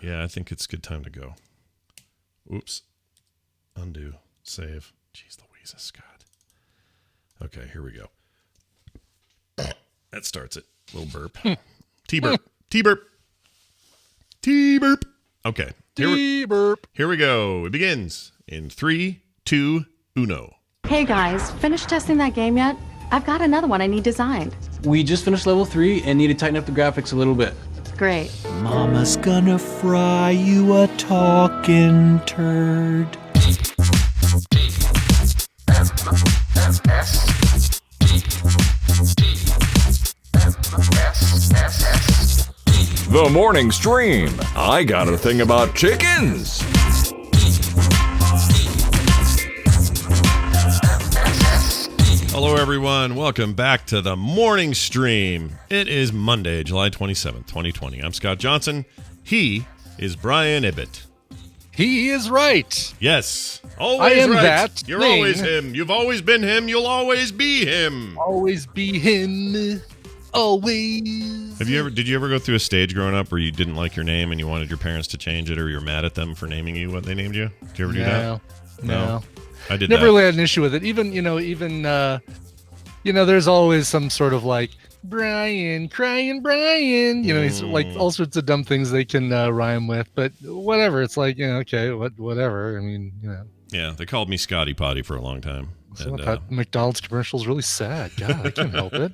Yeah, I think it's a good time to go. Oops. Undo. Save. Jeez Louise, Scott. Okay, here we go. That starts it. Little burp. T-burp. T-burp. T-burp. Okay. T-burp. Here we go. It begins in 3, 2, 1. Hey guys, finished testing that game yet? I've got another one I need designed. We just finished level 3 and need to tighten up the graphics a little bit. Great. Mama's gonna fry you a talking turd. The morning stream. I got a thing about chickens. Hello, everyone. Welcome back to the morning stream. It is Monday, July 27th, 2020. I'm Scott Johnson. He is Brian Ibbett. He is right. Yes. Always I am right. that You're thing. always him. You've always been him. You'll always be him. Always be him. Always. Did you ever go through a stage growing up where you didn't like your name and you wanted your parents to change it, or you were mad at them for naming you what they named you? Did you ever do that? No. I did Never that. really had an issue with it. Even there's always some sort of like Brian, crying Brian. He's like all sorts of dumb things they can rhyme with. But whatever. It's like, okay, whatever. I mean, Yeah, they called me Scotty Potty for a long time. So that McDonald's commercial is really sad. God, I can't help it.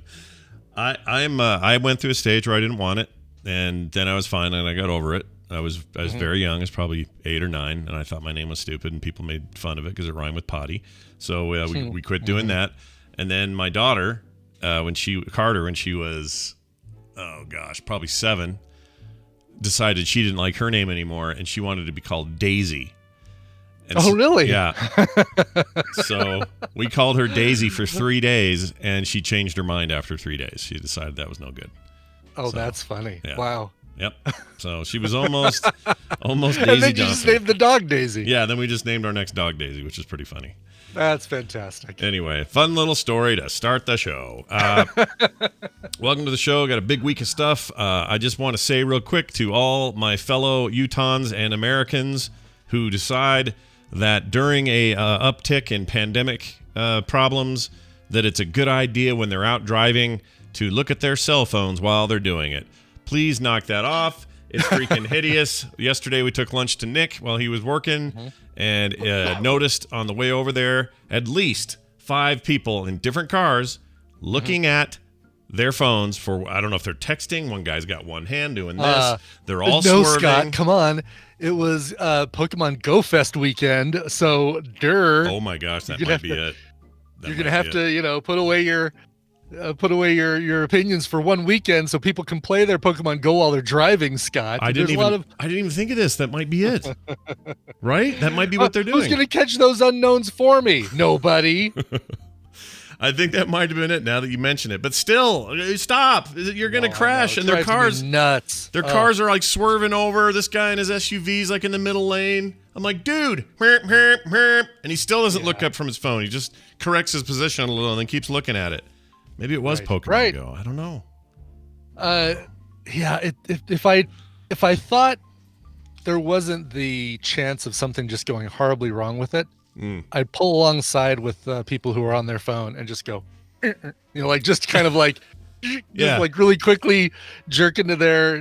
I went through a stage where I didn't want it, and then I was fine and I got over it. I was very young. I was probably 8 or 9, and I thought my name was stupid, and people made fun of it because it rhymed with potty. So we quit doing that. And then my daughter, when she was, probably 7, decided she didn't like her name anymore, and she wanted to be called Daisy. And really? Yeah. So we called her Daisy for 3 days, and she changed her mind after 3 days. She decided that was no good. Oh, that's funny. Yeah. Wow. Yep. So she was almost Daisy And then you just Johnson. named the dog Daisy. Yeah, then we just named our next dog Daisy, which is pretty funny. That's fantastic. Anyway, fun little story to start the show. Welcome to the show. Got a big week of stuff. I just want to say real quick to all my fellow Utahns and Americans who decide that during a uptick in pandemic problems, that it's a good idea when they're out driving to look at their cell phones while they're doing it. Please knock that off. It's freaking hideous. Yesterday we took lunch to Nick while he was working, and noticed on the way over there at least 5 people in different cars looking at their phones for, I don't know if they're texting. One guy's got one hand doing this. They're all No, swerving. Scott, come on. It was Pokemon Go Fest weekend, so Oh my gosh, that might be it. You're gonna have to, put away your opinions for one weekend so people can play their Pokemon Go while they're driving. Scott, I didn't even think of this. That might be it, right? That might be what they're doing. Who's gonna catch those unknowns for me? Nobody. I think that might have been it. Now that you mention it, but still, stop! You're gonna crash, and their cars nuts. Their cars are like swerving over. This guy in his SUV's like in the middle lane. I'm like, dude, and he still doesn't look up from his phone. He just corrects his position a little and then keeps looking at it. Maybe it was Pokemon Go. I don't know. Yeah. If I thought there wasn't the chance of something just going horribly wrong with it, I'd pull alongside with people who are on their phone and just go, just kind of like, like really quickly jerk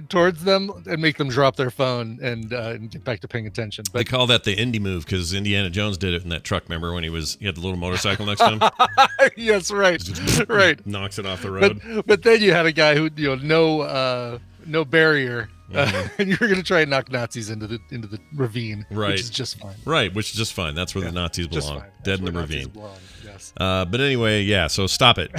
towards them and make them drop their phone and get back to paying attention. But they call that the Indy move because Indiana Jones did it in that truck. Remember when he had the little motorcycle next to him? Yes, right, right. Knocks it off the road. But then you had a guy who no barrier. And you're going to try and knock Nazis into the ravine, which is just fine. Right, which is just fine. That's where the Nazis belong, dead in the ravine. Yes. But anyway, yeah, so stop it.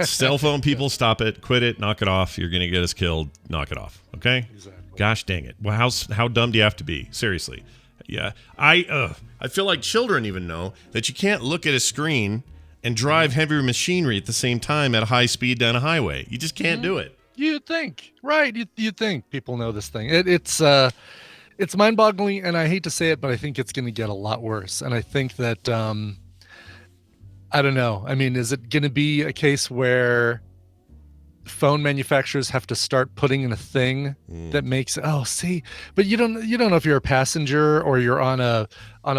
Cell phone people, stop it. Quit it. Knock it off. You're going to get us killed. Knock it off, okay? Exactly. Gosh dang it. Well, how dumb do you have to be? Seriously. Yeah, I feel like children even know that you can't look at a screen and drive heavy machinery at the same time at a high speed down a highway. You just can't do it. You'd think, right? You'd think people know this thing. It's mind-boggling, and I hate to say it, but I think it's going to get a lot worse. And I think that I don't know. I mean, is it going to be a case where phone manufacturers have to start putting in a thing that makes but you don't know if you're a passenger or you're on a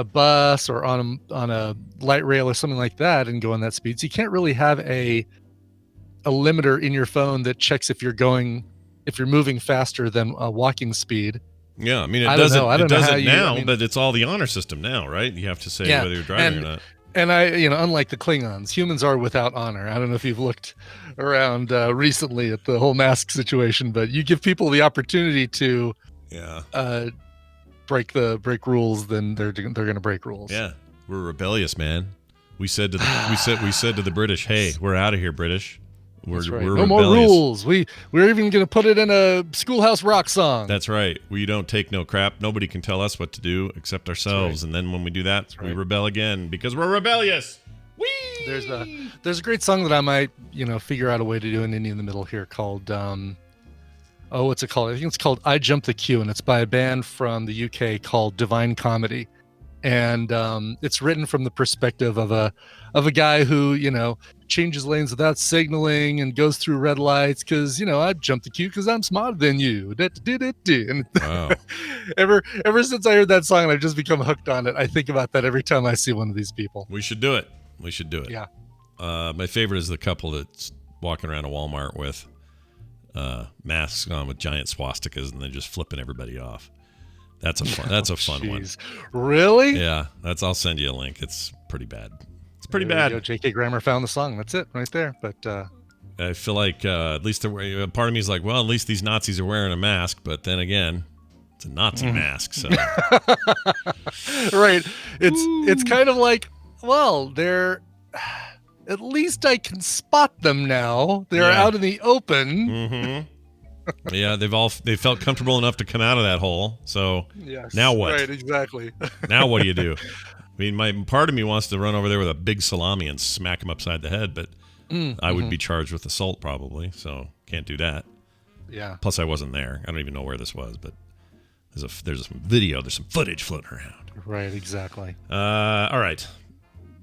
bus or on a light rail or something like that and going that speed. So you can't really have a limiter in your phone that checks if you're moving faster than a walking speed. Yeah, I mean, I don't know. it does how it now, but it's all the honor system now, right? You have to say whether you're driving or not. And unlike the Klingons, humans are without honor. I don't know if you've looked around recently at the whole mask situation, but you give people the opportunity to break rules, then they're going to break rules. Yeah, we're rebellious, man. We said to the British, "Hey, we're out of here, British. We're no more rules. We're even going to put it in a Schoolhouse Rock song." That's right. We don't take no crap. Nobody can tell us what to do except ourselves. And then when we do that, we rebel again because we're rebellious. Whee! There's a great song that I might figure out a way to do an indie in the middle here called what's it called? I think it's called "I Jump the Queue," and it's by a band from the UK called Divine Comedy. And it's written from the perspective of a guy who changes lanes without signaling and goes through red lights because I jumped the queue because I'm smarter than you. And Wow. ever since I heard that song, and I've just become hooked on it. I think about that every time I see one of these people. We should do it. Yeah. My favorite is the couple that's walking around a Walmart with masks on with giant swastikas and then just flipping everybody off. That's a fun one. Really? Yeah, I'll send you a link. It's pretty bad. It's pretty there bad. J.K. Grammer found the song. That's it right there. But I feel like at least part of me is like, well, at least these Nazis are wearing a mask. But then again, it's a Nazi mask. So right. It's kind of like, well, they're at least I can spot them now. They're out in the open. Mm-hmm. Yeah, they felt comfortable enough to come out of that hole. So now what? Right, exactly. Now what do you do? I mean, my part of me wants to run over there with a big salami and smack him upside the head, but I would be charged with assault probably, so can't do that. Yeah. Plus, I wasn't there. I don't even know where this was, but there's some video, there's some footage floating around. Right, exactly. All right,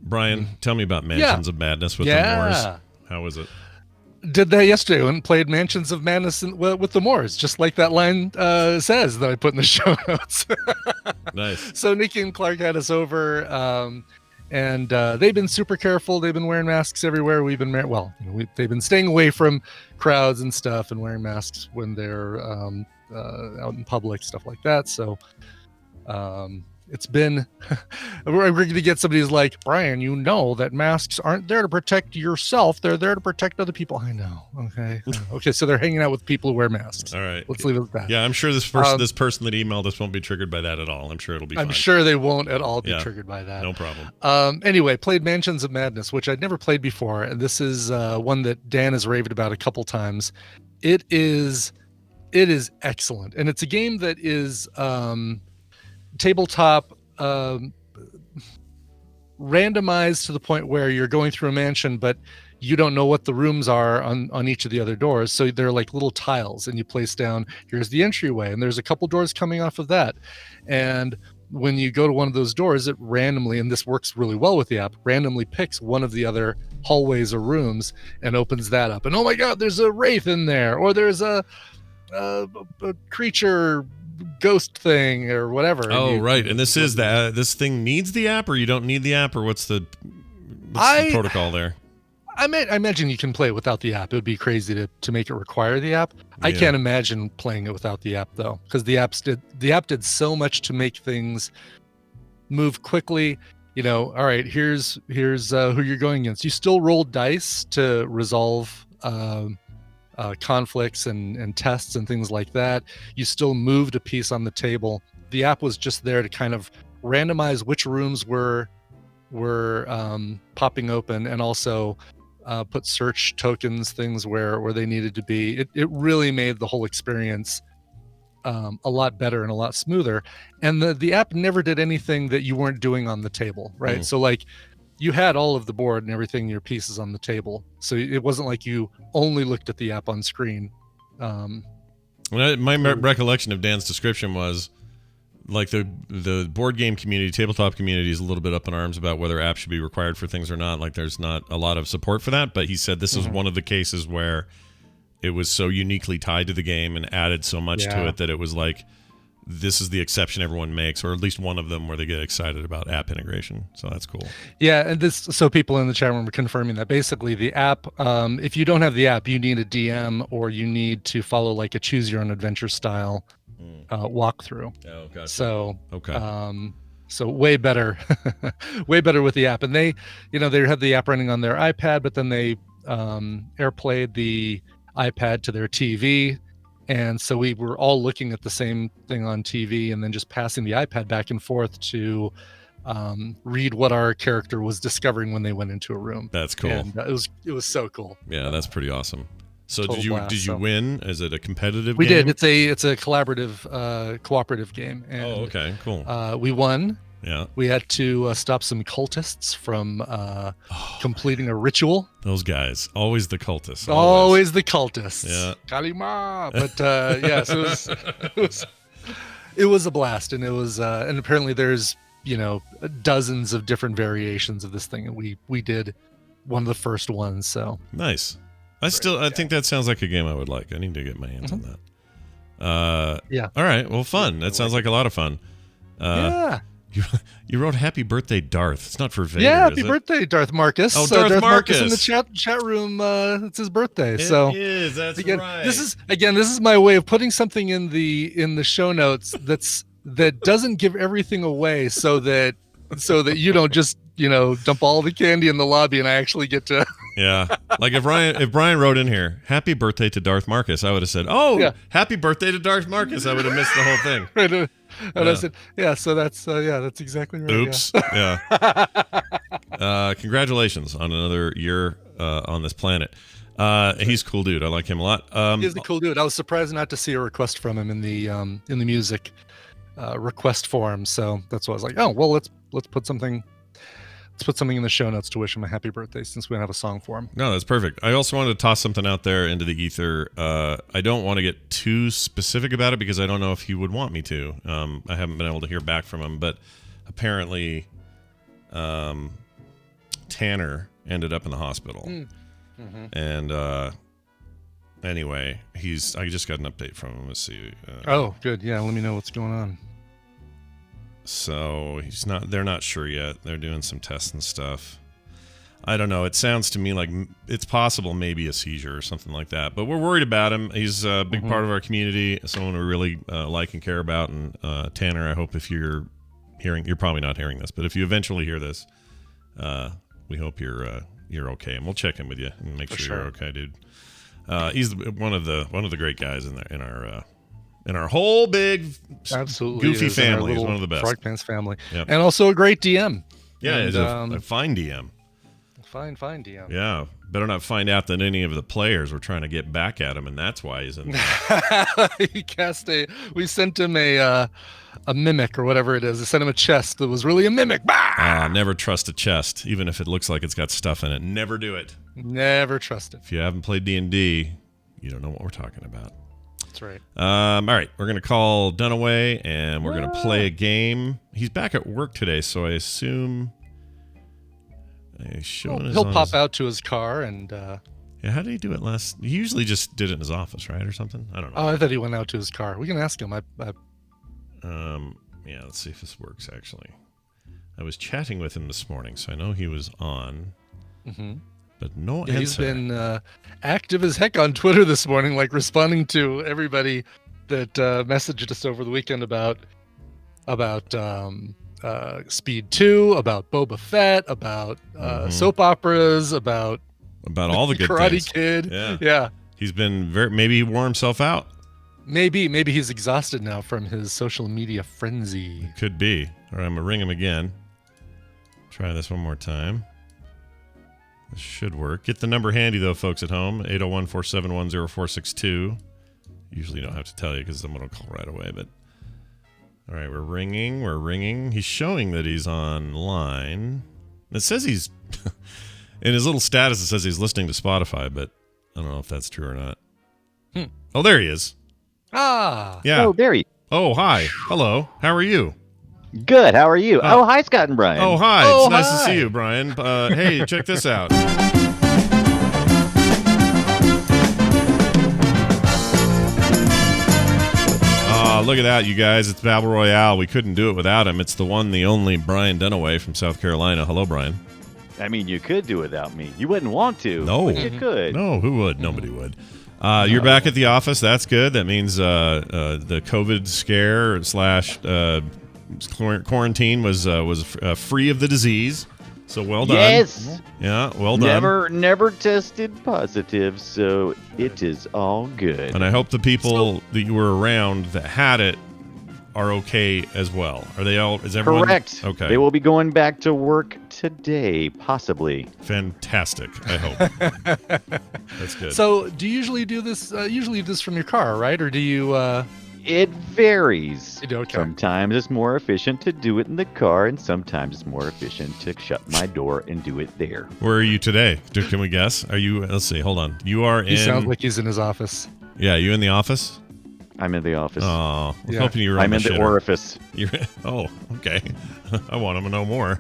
Brian, tell me about Mansions of Madness with the Moors. How was it? Did that yesterday. Went and played Mansions of Madness with the Moors, just like that line says that I put in the show notes. Nice. So Nikki and Clark had us over, and they've been super careful. They've been wearing masks everywhere. We've been they've been staying away from crowds and stuff, and wearing masks when they're out in public, stuff like that. So it's been we're going to get somebody who's like, Brian, that masks aren't there to protect yourself, they're there to protect other people. I know. Okay, so they're hanging out with people who wear masks. All right, let's leave it at that. Yeah, I'm sure this person that emailed us won't be triggered by that at all. I'm sure it'll be fine. I'm sure they won't at all be triggered by that. No problem. Anyway, played Mansions of Madness, which I'd never played before, and this is one that Dan has raved about a couple times. It is excellent, and it's a game that is tabletop randomized to the point where you're going through a mansion, but you don't know what the rooms are on each of the other doors. So they're like little tiles, and you place down, here's the entryway, and there's a couple doors coming off of that. And when you go to one of those doors, it randomly, and this works really well with the app, randomly picks one of the other hallways or rooms and opens that up. And oh my God, there's a wraith in there, or there's a creature ghost thing or whatever. And this thing needs the app, or you don't need the app, or what's the protocol there? I imagine you can play it without the app. It would be crazy to make it require the app. I can't imagine playing it without the app though, because the app did so much to make things move quickly. All right, here's who you're going against. You still roll dice to resolve conflicts and tests and things like that. You still moved a piece on the table. The app was just there to kind of randomize which rooms were popping open, and also put search tokens, things where they needed to be. It really made the whole experience a lot better and a lot smoother. And the app never did anything that you weren't doing on the table, right? So like, you had all of the board and everything, your pieces on the table. So it wasn't like you only looked at the app on screen. My recollection of Dan's description was like the board game community, tabletop community is a little bit up in arms about whether apps should be required for things or not. Like there's not a lot of support for that. But he said this is one of the cases where it was so uniquely tied to the game and added so much to it that it was like, this is the exception everyone makes, or at least one of them where they get excited about app integration. So that's cool. Yeah, and so people in the chat room were confirming that basically the app, if you don't have the app, you need a DM or you need to follow like a choose your own adventure style walkthrough. Oh, gotcha. So okay. So way better, way better with the app. And they had the app running on their iPad, but then they AirPlayed the iPad to their TV. And so we were all looking at the same thing on TV and then just passing the iPad back and forth to read what our character was discovering when they went into a room. That's cool. And it was so cool. Yeah, that's pretty awesome. So Total did you win? Is it a competitive we game? did. It's a collaborative cooperative game. And, okay, cool. We won. Yeah. We had to stop some cultists from completing a ritual. Those guys, always the cultists. Always the cultists. Yeah. Kalima. But so it was a blast, and it was and apparently there's dozens of different variations of this thing, and we did one of the first ones. So nice. I think that sounds like a game I would like. I need to get my hands on that. Yeah. All right. Well, fun. That sounds like a lot of fun. Yeah. You wrote "Happy Birthday, Darth." It's not for Vader. Yeah, happy birthday, Darth Marcus. Oh, Darth Marcus in the chat room. It's his birthday. It is. That's again, right. This is my way of putting something in the show notes that doesn't give everything away, so that you don't just dump all the candy in the lobby, and I actually get to. Yeah, like if Brian wrote in here, "Happy birthday to Darth Marcus," I would have said, "Oh, yeah. Happy birthday to Darth Marcus." I would have missed the whole thing. Right. And I said, "Yeah." So that's exactly right. Oops. Yeah. Congratulations on another year on this planet. He's a cool dude. I like him a lot. He's a cool dude. I was surprised not to see a request from him in the music request form. So that's why I was like, "Oh, well, let's put something." Let's put something in the show notes to wish him a happy birthday, since we don't have a song for him. No, that's perfect. I also wanted to toss something out there into the ether. I don't want to get too specific about it because I don't know if he would want me to. I haven't been able to hear back from him, but apparently Tanner ended up in the hospital. Mm-hmm. And anyway, I just got an update from him. Let's see. Oh, good. Yeah, let me know what's going on. So they're not sure yet. They're doing some tests and stuff. I don't know. It sounds to me like it's possible maybe a seizure or something like that. But we're worried about him. He's a big part of our community, someone we really like and care about. And Tanner, I hope if you're probably not hearing this, but if you eventually hear this, we hope you're okay. And we'll check in with you and make sure you're okay, dude. He's one of the great guys in our whole big, absolutely goofy family. He's one of the best. Frog Pants family. Yep. And also a great DM. Yeah, he's a fine DM. Fine DM. Yeah. Better not find out that any of the players were trying to get back at him, and that's why he's in there. We sent him a mimic or whatever it is. I sent him a chest that was really a mimic. Never trust a chest, even if it looks like it's got stuff in it. Never do it. Never trust it. If you haven't played D&D, you don't know what we're talking about. That's right. All right, we're going to call Dunaway, and we're going to play a game. He's back at work today, so I assume he'll pop out to his car and... Yeah, how did he do it last? He usually just did it in his office, right, or something? I don't know. Oh, I thought he went out to his car. We can ask him. Yeah, let's see if this works, actually. I was chatting with him this morning, so I know he was on. Mm-hmm. But no answer. He's been active as heck on Twitter this morning, like responding to everybody that messaged us over the weekend about Speed 2, about Boba Fett, about soap operas, about all the good Karate things. Kid. Yeah. He's been maybe he wore himself out. Maybe he's exhausted now from his social media frenzy. Could be. All right, I'm gonna ring him again. Try this one more time. This should work. Get the number handy, though, folks at home. 801-471-0462. Usually don't have to tell you because someone will call right away. But all right, we're ringing. He's showing that he's online. It says he's... in his little status, it says he's listening to Spotify, but I don't know if that's true or not. Oh, there he is. Ah. Yeah. Oh, there he is. Oh, hi. Hello. How are you? Good. How are you? Oh, hi, Scott and Brian. Oh, hi. It's nice to see you, Brian. Hey, check this out. look at that, you guys. It's Battle Royale. We couldn't do it without him. It's the one, the only Brian Dunaway from South Carolina. Hello, Brian. I mean, you could do without me. You wouldn't want to. No. But you could. No, who would? Nobody would. You're back at the office. That's good. That means the COVID scare / quarantine was free of the disease. So well done. Yes. Yeah, well done. Never tested positive, so it is all good. And I hope the people that you were around that had it are okay as well. Are they all? Is everyone correct? Okay. They will be going back to work today, possibly. Fantastic. I hope. That's good. So, do you usually do this? Usually, this from your car, right? Or do you? It varies. Okay. Sometimes it's more efficient to do it in the car, and sometimes it's more efficient to shut my door and do it there. Where are you today? Can we guess? Are you? Let's see. Hold on. You are in. He sounds like he's in his office. Yeah, you in the office? I'm in the office. Oh, I was Yeah. hoping you were. I'm in the orifice. Oh, okay. I want to know more.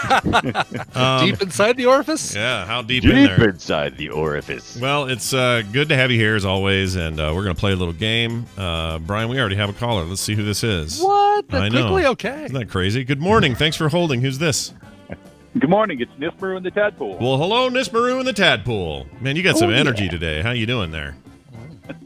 Deep inside the orifice? Yeah, how deep in there? Inside the orifice. Well, it's good to have you here as always, and we're going to play a little game. Brian, we already have a caller. Let's see who this is. What? I know. Quickly? Okay. Isn't that crazy? Good morning. Thanks for holding. Who's this? Good morning. It's Nismaru and the Tadpole. Well, hello, Nismaru and the Tadpole. Man, you got some energy today. How you doing there?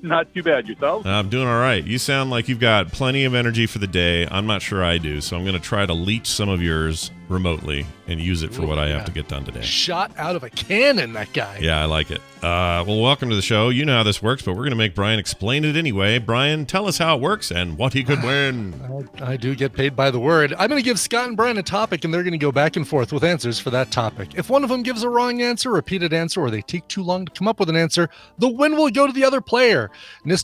Not too bad. Yourself? I'm doing all right. You sound like you've got plenty of energy for the day. I'm not sure I do, so I'm going to try to leech some of yours remotely and use it for what I have to get done today. Shot out of a cannon, that guy. Yeah, I like it. Well, welcome to the show. You know how this works, but we're going to make Brian explain it anyway. Brian, tell us how it works and what he could win. I do get paid by the word. I'm going to give Scott and Brian a topic, and they're going to go back and forth with answers for that topic. If one of them gives a wrong answer, repeated answer, or they take too long to come up with an answer, the win will go to the other player. Hey,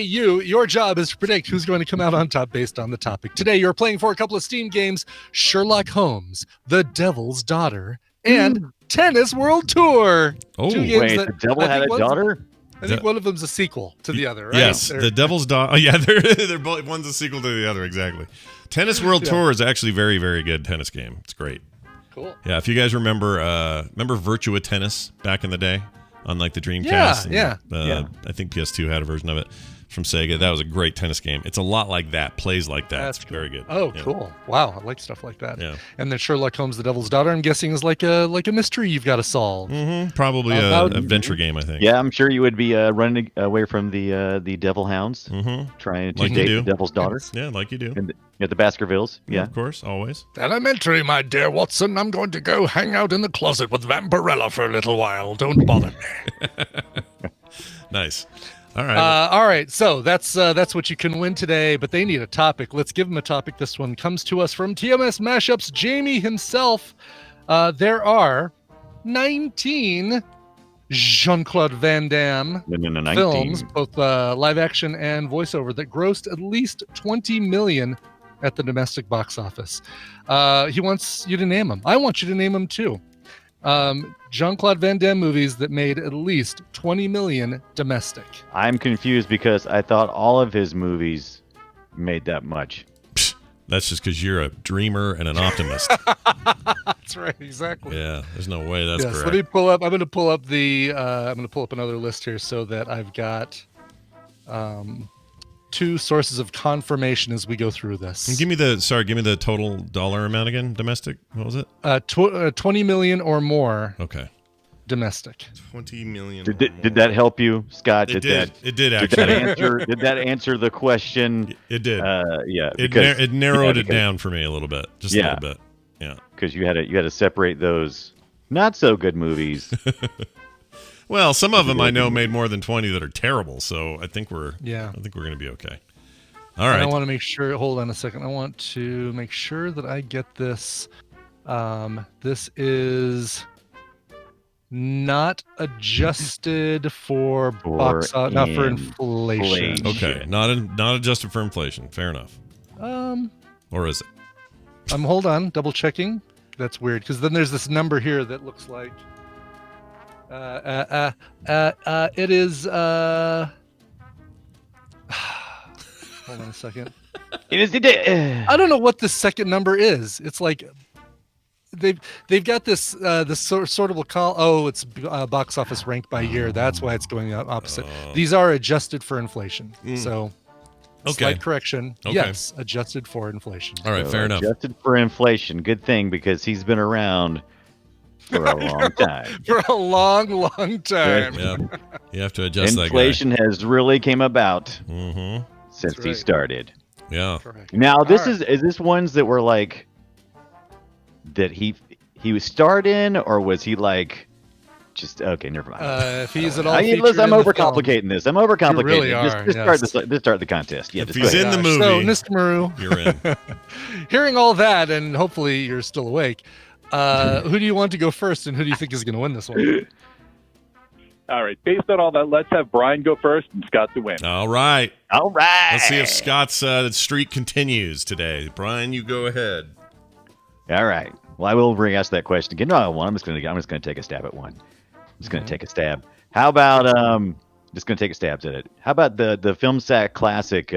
your job is to predict who's going to come out on top based on the topic. Today, you're playing for a couple of Steam games, Sherlock Holmes, The Devil's Daughter, and Tennis World Tour. Oh, Two games Wait, that the devil had a daughter? I think one of them's a sequel to the other, right? Yes, The Devil's Daughter. Oh, yeah, they're both. One's a sequel to the other, exactly. Tennis World Tour is actually very, very good tennis game. It's great. Cool. Yeah, if you guys remember Virtua Tennis back in the day on like the Dreamcast. Yeah. I think PS2 had a version of it from Sega. That was a great tennis game. It's a lot like that, plays like that. That's it's very good. Oh, Yeah. cool. Wow, I like stuff like that. Yeah. And then Sherlock Holmes, The Devil's Daughter, I'm guessing is like a mystery you've got to solve. Probably a adventure game, I think. Yeah, I'm sure you would be running away from the devil hounds, trying to Like you date do. the devil's daughter. Yeah, like you do. At the Baskervilles. Yeah. Of course, always. Elementary, my dear Watson. I'm going to go hang out in the closet with Vampirella for a little while. Don't bother me. Nice. All right. All right, so that's what you can win today, but they need a topic. Let's give them a topic. This one comes to us from TMS Mashups, Jamie himself. There are 19 Jean-Claude Van Damme films, both live action and voiceover, that grossed at least 20 million at the domestic box office. He wants you to name them. I want you to name them too. Jean-Claude Van Damme movies that made at least 20 million domestic. I'm confused because I thought all of his movies made that much. That's just because you're a dreamer and an optimist. That's right, exactly. Yeah, there's no way that's correct. Let me pull up. I'm going to pull up another list here so that I've got two sources of confirmation as we go through this. And give me the total dollar amount again. Domestic. What was it? 20 million or more. Okay. Domestic. 20 million. Did that help you, Scott? It did actually. Did that answer the question? It did. Yeah. It narrowed it down for me a little bit. Just a little bit. Yeah. Because you had to separate those not so good movies. Well, some of them I know made more than 20 that are terrible, so I think we're going to be okay. All right. I want to make sure. Hold on a second. I want to make sure that I get this. This is not adjusted for box office, not for inflation. Okay, not adjusted for inflation. Fair enough. Or is it? Hold on, double checking. That's weird because then there's this number here that looks like. It is. Hold on a second. It is. I don't know what the second number is. It's like they've got this sort of it's box office ranked by year. That's why it's going up opposite. These are adjusted for inflation. So slight correction. Okay. Yes, adjusted for inflation. All right, fair enough. Adjusted for inflation. Good thing, because he's been around for a long time. For a long, long time. Yeah, you have to adjust Inflation has really came about that guy. since That's he right. started. Yeah. Correct. Now, this All is this ones that were like that he was starred in, or was he like just okay? Never mind. If he's at all, Listen, I'm featured in the film. overcomplicating this. I'm overcomplicating really it. are, Just start the contest. Yeah, If just he's go ahead. in the movie, So, Mr. Maru, you're in. hearing all that, and hopefully you're still awake, who do you want to go first, and who do you think is going to win this one? All right. Based on all that, let's have Brian go first and Scott to win. All right. All right. Let's see if Scott's streak continues today. Brian, you go ahead. All right. Well, I will re-ask that question again. No, I'm just gonna take a stab at one. I'm just gonna take a stab. How about just gonna take a stab at it. How about the film sack classic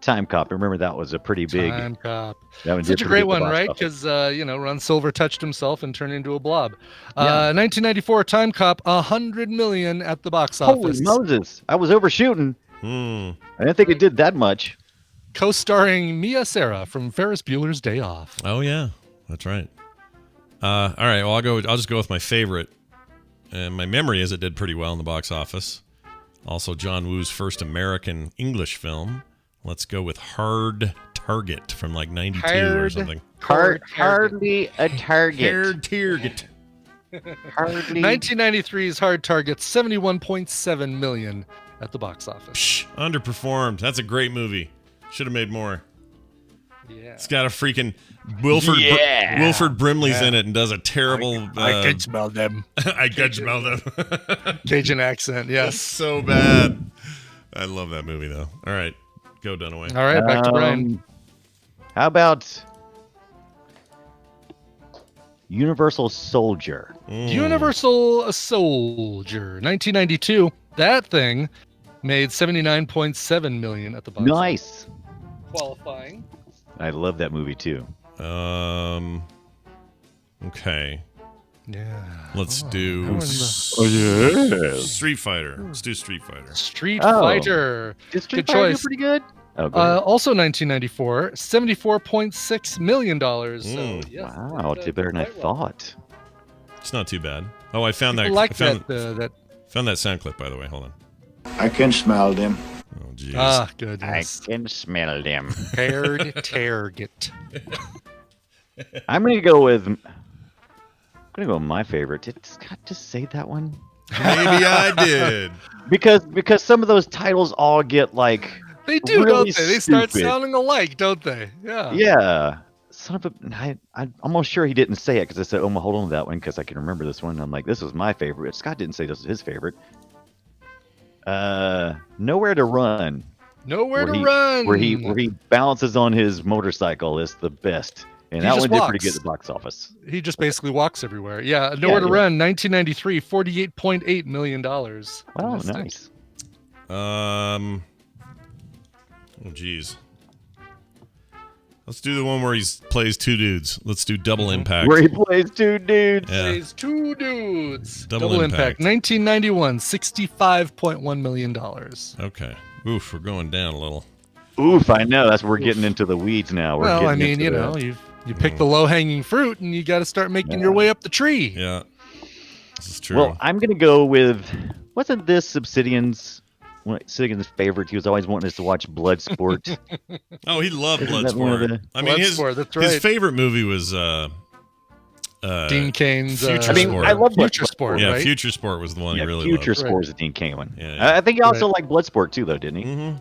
Time Cop? Remember that was a pretty big. Time Cop. That one Such did a pretty great good one, box right? office. Because Ron Silver touched himself and turned into a blob. Yeah. 1994 Time Cop, $100 million at the box Holy office. Moses! I was overshooting. I didn't think it did that much. Co-starring Mia Sara from Ferris Bueller's Day Off. Oh yeah, that's right. All right. Well, I'll just go with my favorite. And my memory is it did pretty well in the box office. Also, John Woo's first American English film. Let's go with Hard Target from like '92 or something. Hardly a target. Hard Target. Hardly. 1993's Hard Target, $71.7 million at the box office. Psh, underperformed. That's a great movie. Should have made more. Yeah. It's got a freaking Wilford Brimley's in it and does a terrible. I can smell them. I can smell them. Cajun accent, It's yes. so bad. I love that movie though. All right, go Dunaway. All right, back to Brian. How about Universal Soldier? Universal Soldier, 1992. That thing made $79.7 million at the box office. Nice. Qualifying. I love that movie too. Okay. Yeah. Let's do yeah. Street Fighter. Let's do Street Fighter. Street Oh. Fighter. Did Street Good Fighter do choice. pretty good? Oh, go ahead. Also 1994, $74.6 million. So, yes, Wow, it did better than I quite well. thought. It's not too bad. Oh, I found People that. like I found, that. found that sound clip by the way. Hold on. I can smell them. Oh jeez. Ah, I goodness. can smell them. Hard Target. I'm gonna go with my favorite. Did Scott just say that one? Maybe I did. Because some of those titles all get like They do, really don't they? They start stupid. sounding alike, don't they? Yeah. Yeah. Son of a, I'm almost sure he didn't say it because I said, "Oh, hold on to that one," because I can remember this one. I'm like, this was my favorite. Scott didn't say this was his favorite. Nowhere to Run. Nowhere to Where he- run. Where he balances on his motorcycle is the best, and He that just one did pretty walks. good at the box office. He just basically walks everywhere. Yeah. Nowhere to yeah. Run, 1993, $48.8 million. Wow, Domestic. nice. Oh jeez. Let's do the one where he plays two dudes. Let's do Double Impact. Where he plays two dudes. Yeah. Plays two dudes. Double Impact. 1991, $65.1 million. Okay. Oof, we're going down a little. Oof, I know. That's we're getting into the weeds now. We're Well, I getting mean, into the- you pick the low hanging fruit and you got to start making your way up the tree. Yeah. This is true. Well, I'm gonna go with. Wasn't this Obsidian's favorite? He was always wanting us to watch Bloodsport. oh, he loved Isn't that one of Bloodsport. the- I mean, his Bloodsport, that's his right. favorite movie was Dean Kane's Future I mean, Sport. I love Future Bloodsport. Sport, yeah, right? Future Sport was the one Yeah, he really Future loved. Sport is a Dean Kane one. Yeah. I think he also liked Bloodsport too, though, didn't he? Mm-hmm.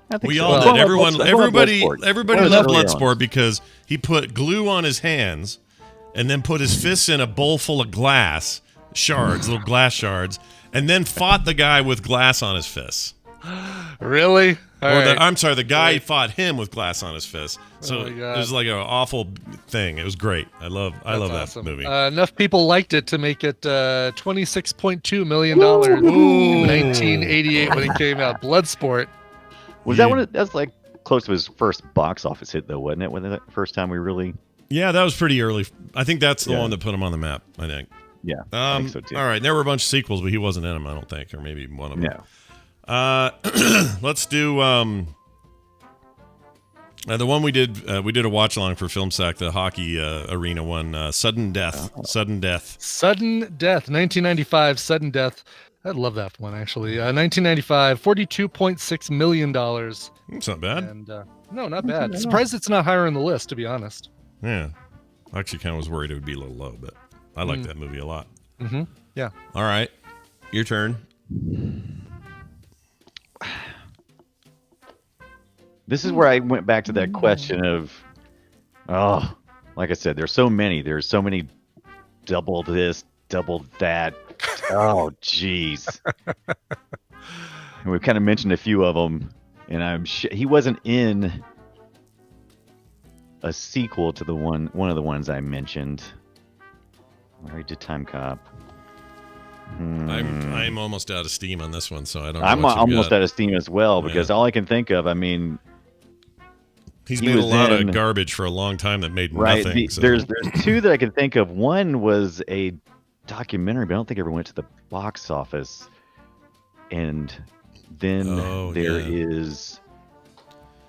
I think We so. all Everyone did. liked Everybody Bloodsport. loved Early on. Bloodsport because he put glue on his hands and then put his fists in a bowl full of glass shards, little glass shards, and then fought the guy with glass on his fists. Really? All right. I'm sorry, the guy fought him with glass on his fist. So Oh my it God. was like an awful thing. It was great. I love That's that awesome. movie. Enough people liked it to make it $26.2 million in 1988 when it came out. Bloodsport. Was that one? That's like close to his first box office hit, though, wasn't it? When the first time we really Yeah, that was pretty early. I think that's the Yeah. one that put him on the map, I think. Yeah, I think so too. All right, there were a bunch of sequels, but he wasn't in them, I don't think, or maybe one of them. No. Let's do the one we did a watch along for Film Sack, the hockey arena one, Sudden Death. Oh. Sudden Death, 1995. Sudden Death. I love that one actually. 1995, $42.6 million. It's not bad. And no, not bad. Surprised it's not higher on the list, to be honest. Yeah. I actually kind of was worried it would be a little low, but I like that movie a lot. Mm-hmm. Yeah. All right. Your turn. This is where I went back to that question of, like I said, there's so many. There's so many double this, double that. Oh, jeez. And we've kind of mentioned a few of them, and I'm he wasn't in a sequel to the one of the ones I mentioned. I already did Time Cop. I'm almost out of steam on this one, so I don't know. I'm what you've almost got. out of steam as well because all I can think of, I mean, He's he made a was lot in- of garbage for a long time that made right. nothing. So. There's two that I can think of. One was a documentary, but I don't think it ever went to the box office. And then there is,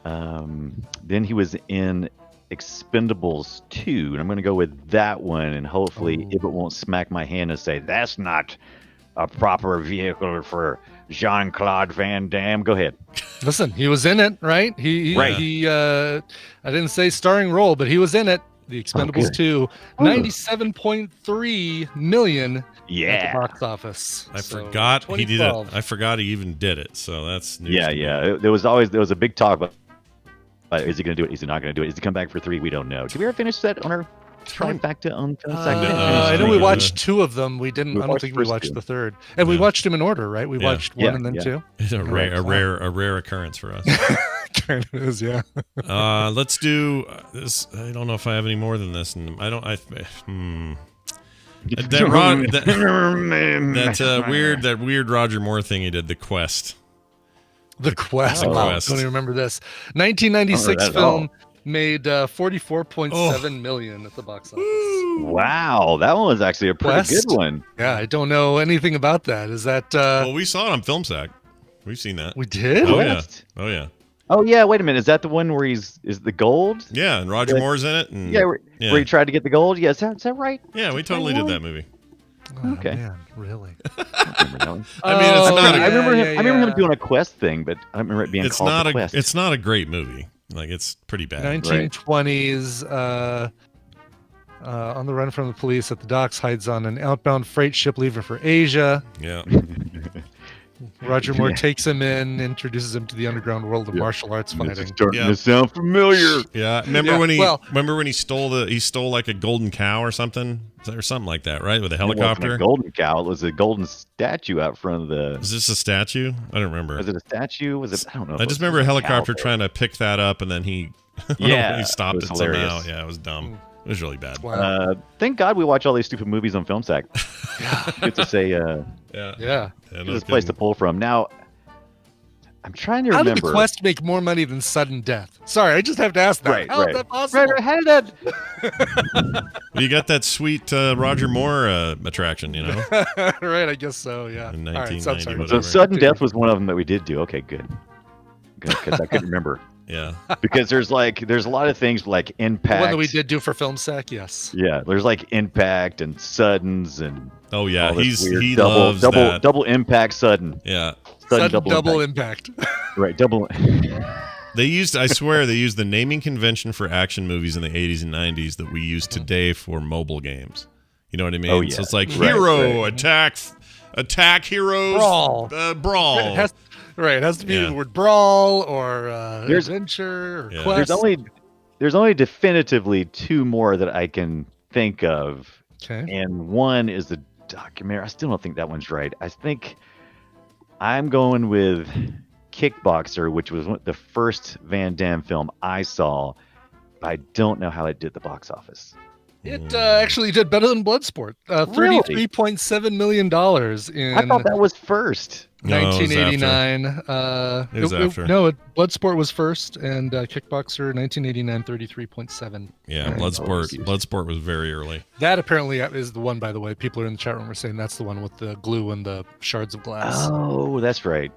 then he was in Expendables 2, and I'm going to go with that one, and hopefully if it won't smack my hand and say, that's not a proper vehicle for Jean-Claude Van Damme. Go ahead. Listen, he was in it, right? He I didn't say starring role, but he was in it. The Expendables 2, 97.3 million at the box office. I forgot he did it. 2012. I forgot he even did it. So that's news to me. There was a big talk about is he going to do it? Is he not going to do it? Is he come back for 3? We don't know. Did we ever finish that on our trifecta on I know we watched 2 of them. We didn't. I don't think we watched the third, and we watched them in order, right? We watched 1 and then 2. It's a rare occurrence for us. Kind of is, yeah. Let's do this. I don't know if I have any more than this, and I don't. That weird Roger Moore thing he did, The Quest. The Quest. The Wow, Quest. don't even remember this. 1996 film made 44.7 million at the box office. Wow, that one was actually a pretty Quest? good one. Yeah, I don't know anything about that. Is that? Well, we saw it on Film Sack. We've seen that. We did. Oh Quest? yeah. Oh yeah. Oh yeah. Wait a minute. Is that the one where is the gold? Yeah, and Roger Moore's in it. And, Where he tried to get the gold. Yeah, is that right? Yeah, we totally did that movie. Oh, Okay. Man, really? I mean, it's not. I remember him doing a Quest thing, but I don't remember it being It's called not The a. Quest. It's not a great movie. Like it's pretty bad. 1920s. On the run from the police at the docks, hides on an outbound freight ship leaving for Asia. Yeah. Roger Moore takes him in, introduces him to the underground world of martial arts This is fighting. starting to sound familiar. Yeah. Remember when he stole like a golden cow or something like that, right? With a It wasn't helicopter. a golden cow. It was a golden statue out front of the. Is this a statue? I don't remember. Was it a statue? Was it? I don't know. I just remember a helicopter trying to pick that up, and then he Yeah, he stopped it it was somehow. hilarious. Yeah, it was dumb. It was really bad. Thank God we watch all these stupid movies on Film Sack. Good to say. Yeah. This place to pull from. Now, I'm trying to How remember. did the Quest make more money than Sudden Death? Sorry, I just have to ask that. Right, How is right. that possible? Right, how did that? You got that sweet Roger Moore attraction, you know? Right, I guess so. Yeah. In All right, 1990, sorry. whatever. So Sudden Death was one of them that we did do. Okay, good. Because I couldn't remember. Yeah. Because there's a lot of things like The Impact. one that we did do for Film Sack, yes. Yeah, there's like Impact and Suddens and. Oh yeah, all this weird he loves that. double Impact Sudden. Yeah. Sudden double impact. Right, double. I swear they used the naming convention for action movies in the 80s and 90s that we use today for mobile games. You know what I mean? Oh, yeah. So it's like Right, hero, right. attack heroes, brawl. It has to be the word brawl or adventure or Yeah. quest. There's only definitively 2 more that I can think of. Okay. And one is the documentary. I still don't think that one's right. I think I'm going with Kickboxer, which was the first Van Damme film I saw. I don't know how it did the box office. It actually did better than Bloodsport. $33.7 million in. I thought that was first. No, it was after. 1989. It was after. Bloodsport was first, and Kickboxer 1989, 33.7. Yeah, Bloodsport was very early. That apparently is the one, by the way. People are in the chat room were saying that's the one with the glue and the shards of glass. Oh, that's right.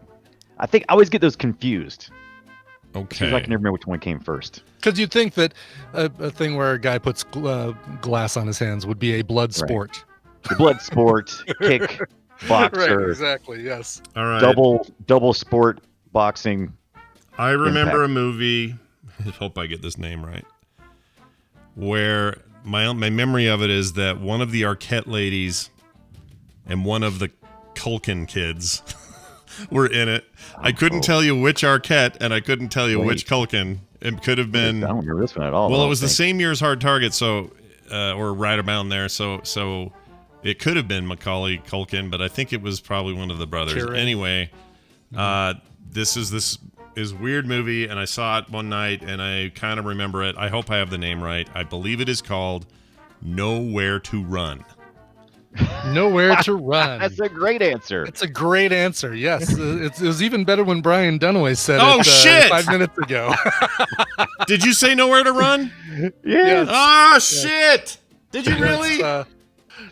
I think I always get those confused. Okay. I can never remember which one came first. Because you'd think that a thing where a guy puts glass on his hands would be a blood sport. The blood sport, kick, boxer. Right, exactly, yes. All right. Double sport boxing. I remember a movie, I hope I get this name right, where my memory of it is that one of the Arquette ladies and one of the Culkin kids were in it. I couldn't tell you which Arquette, and I couldn't tell you which Culkin. It could have been. I don't remember this one at all. Well, it was the same year as Hard Target, so or right around there. So it could have been Macaulay Culkin, but I think it was probably one of the brothers. Kieran. Anyway, this is weird movie, and I saw it one night, and I kind of remember it. I hope I have the name right. I believe it is called Nowhere to Run. Nowhere to Run. That's a great answer. It's a great answer. Yes, it was even better when Brian Dunaway said Oh, it shit! 5 minutes ago. Did you say Nowhere to Run? Yes. Oh, shit! Did you really?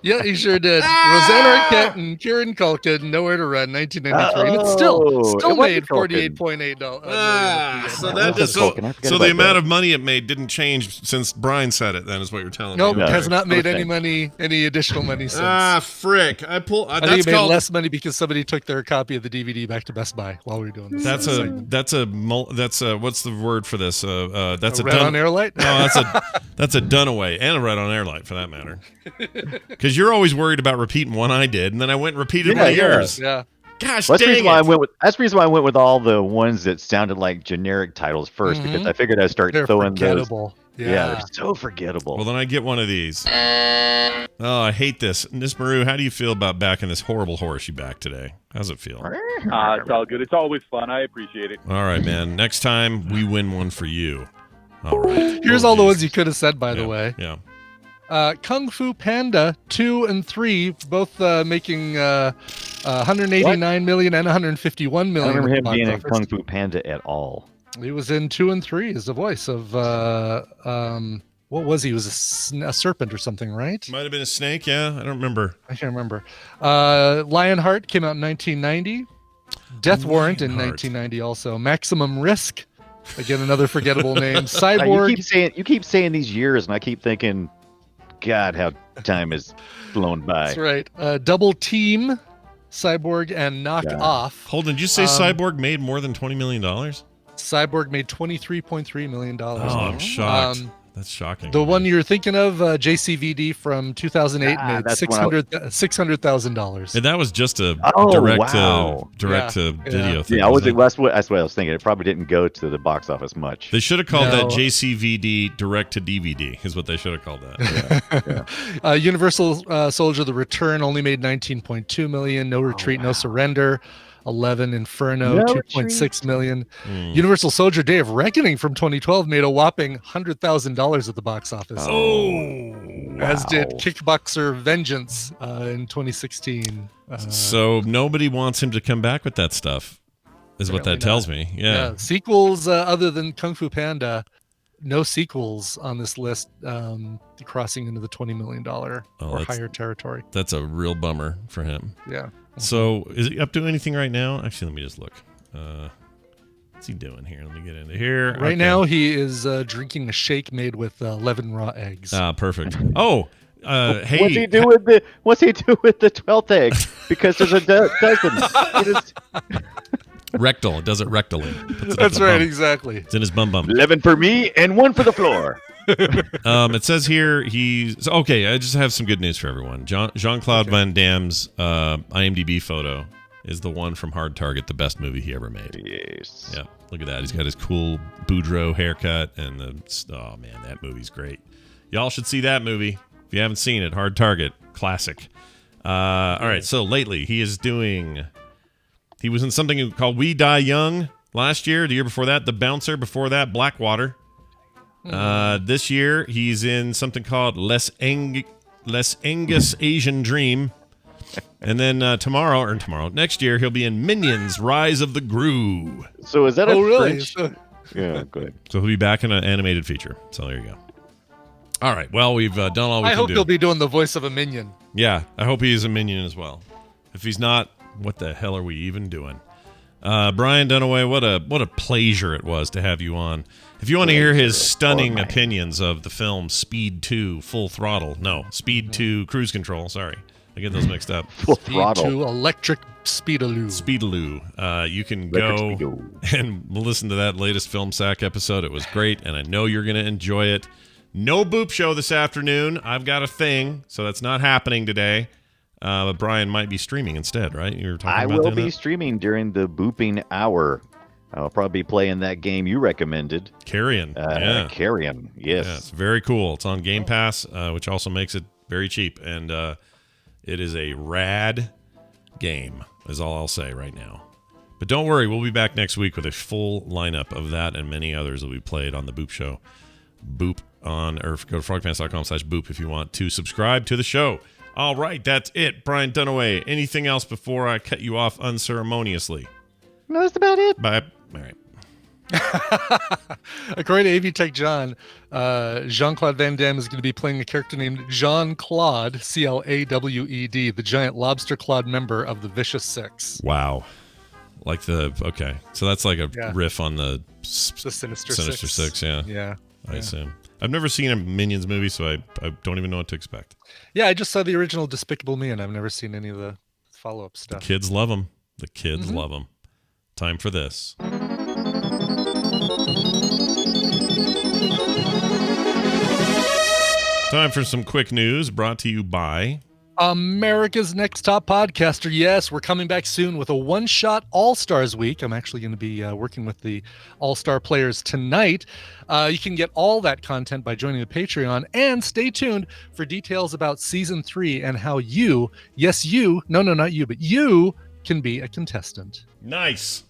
Yeah, he sure did. Rosanna Arquette and Kieran Culkin, Nowhere to Run, 1993. And it's still made $48.8 million. So the amount of money it made didn't change since Brian said it. Then is what you're telling me. Nope, No, has not made any additional money since. Frick! I think it made less money because somebody took their copy of the DVD back to Best Buy while we were doing this. That's a what's the word for this? That's a red on air light. No, that's a Dunaway and a red on air light for that matter. Because you're always worried about repeating one I did, and then I went and repeated one of yours. Yeah. Gosh, that's dang the reason why it. that's the reason why I went with all the ones that sounded like generic titles first, because I figured I'd start throwing forgettable. those. Yeah, they're so forgettable. Well, then I get one of these. Oh, I hate this. Miss Maru, how do you feel about backing this horrible horse you backed today? How's it feel? It's all good. It's always fun. I appreciate it. All right, man. Next time, we win one for you. All right. Here's all the ones you could have said, by the way. Yeah. Kung Fu Panda 2 and 3, both making 189 million and 151 million. I don't remember him being in Kung Fu Panda at all. He was in 2 and 3 as the voice of what was he? He was a serpent or something, right? Might have been a snake. Yeah, I don't remember. I can't remember. Lionheart came out in 1990. Death Warrant in 1990 also. Maximum Risk, again another forgettable name. Cyborg. You keep saying these years, and I keep thinking, God, how time has flown by. That's right. Double Team, Cyborg, and Knock Off. Hold on, did you say Cyborg made more than $20 million? Cyborg made $23.3 million. Oh, I'm shocked. That's shocking. The one you're thinking of, JCVD from 2008, made $600,000. And that was just a direct to video thing. Yeah, that's what I was thinking. It probably didn't go to the box office much. They should have called that JCVD direct to DVD, is what they should have called that. Universal Soldier: The Return only made $19.2 million. No Retreat, No Surrender. 11. Inferno, 2.6 million. Universal Soldier: Day of Reckoning from 2012 made a whopping $100,000 at the box office. As did Kickboxer Vengeance in 2016. So nobody wants him to come back with that stuff, is what that tells me. Yeah. Sequels other than Kung Fu Panda, no sequels on this list crossing into the $20 million or higher territory. That's a real bummer for him. Yeah. So is he up to anything right now? Actually, let me just look. What's he doing here? Let me get into here. Right now, he is drinking a shake made with 11 raw eggs. Perfect. Oh, hey. What's he do with the 12th egg? Because there's a dozen. Rectal. It does it rectally. That's right, exactly. It's in his bum. 11 for me and 1 for the floor. It says here he's okay. I just have some good news for everyone. Jean-Claude Van Damme's IMDb photo is the one from Hard Target, the best movie he ever made. Yes. Yeah, look at that. He's got his cool Boudreaux haircut, and oh man, that movie's great. Y'all should see that movie if you haven't seen it. Hard Target, classic. All right, so lately he was in something called We Die Young last year. The year before that, The Bouncer. Before that, Blackwater. This year he's in something called Les Angus Asian Dream. And then next year, he'll be in Minions: Rise of the Gru. So is that a really? French? Yeah, good. So he'll be back in an animated feature. So there you go. All right. Well, we've done all we I can hope do. he'll be doing the voice of a minion. Yeah, I hope he's a minion as well. If he's not, what the hell are we even doing? Brian Dunaway, what a pleasure it was to have you on. If you want to hear his stunning opinions of the film Speed 2 Full Throttle, no, Speed 2 Cruise Control, sorry. I get those mixed up. Full Speed throttle. to electric speedaloo. Speedaloo. You can go and listen to that latest Film Sack episode. It was great, and I know you're going to enjoy it. No Boop Show this afternoon. I've got a thing, so that's not happening today. But Brian might be streaming instead, right? You were talking about I will doing be that? streaming during the booping hour. I'll probably be playing that game you recommended. Carrion. Yeah. Carrion, yes. Yeah, it's very cool. It's on Game Pass, which also makes it very cheap. And it is a rad game, is all I'll say right now. But don't worry, we'll be back next week with a full lineup of that and many others that we played on the Boop Show. Boop on, or go to frogpants.com/boop if you want to subscribe to the show. All right, that's it. Brian Dunaway. Anything else before I cut you off unceremoniously? No, that's about it. Bye. All right. According to AV Tech John, Jean-Claude Van Damme is going to be playing a character named Jean-Claude, Clawed, the giant lobster clawed member of the Vicious Six. Wow. Okay. So that's like a riff on the Sinister Six, yeah. Yeah. I assume. I've never seen a Minions movie, so I don't even know what to expect. Yeah, I just saw the original Despicable Me, and I've never seen any of the follow-up stuff. The kids love them. The kids love them. Time for this. Time for some quick news brought to you by America's Next Top Podcaster. Yes, we're coming back soon with a one-shot All-Stars week. I'm actually going to be working with the All-Star players tonight. You can get all that content by joining the Patreon, and stay tuned for details about Season 3 and how you, yes you, no, not you, but you can be a contestant. Nice.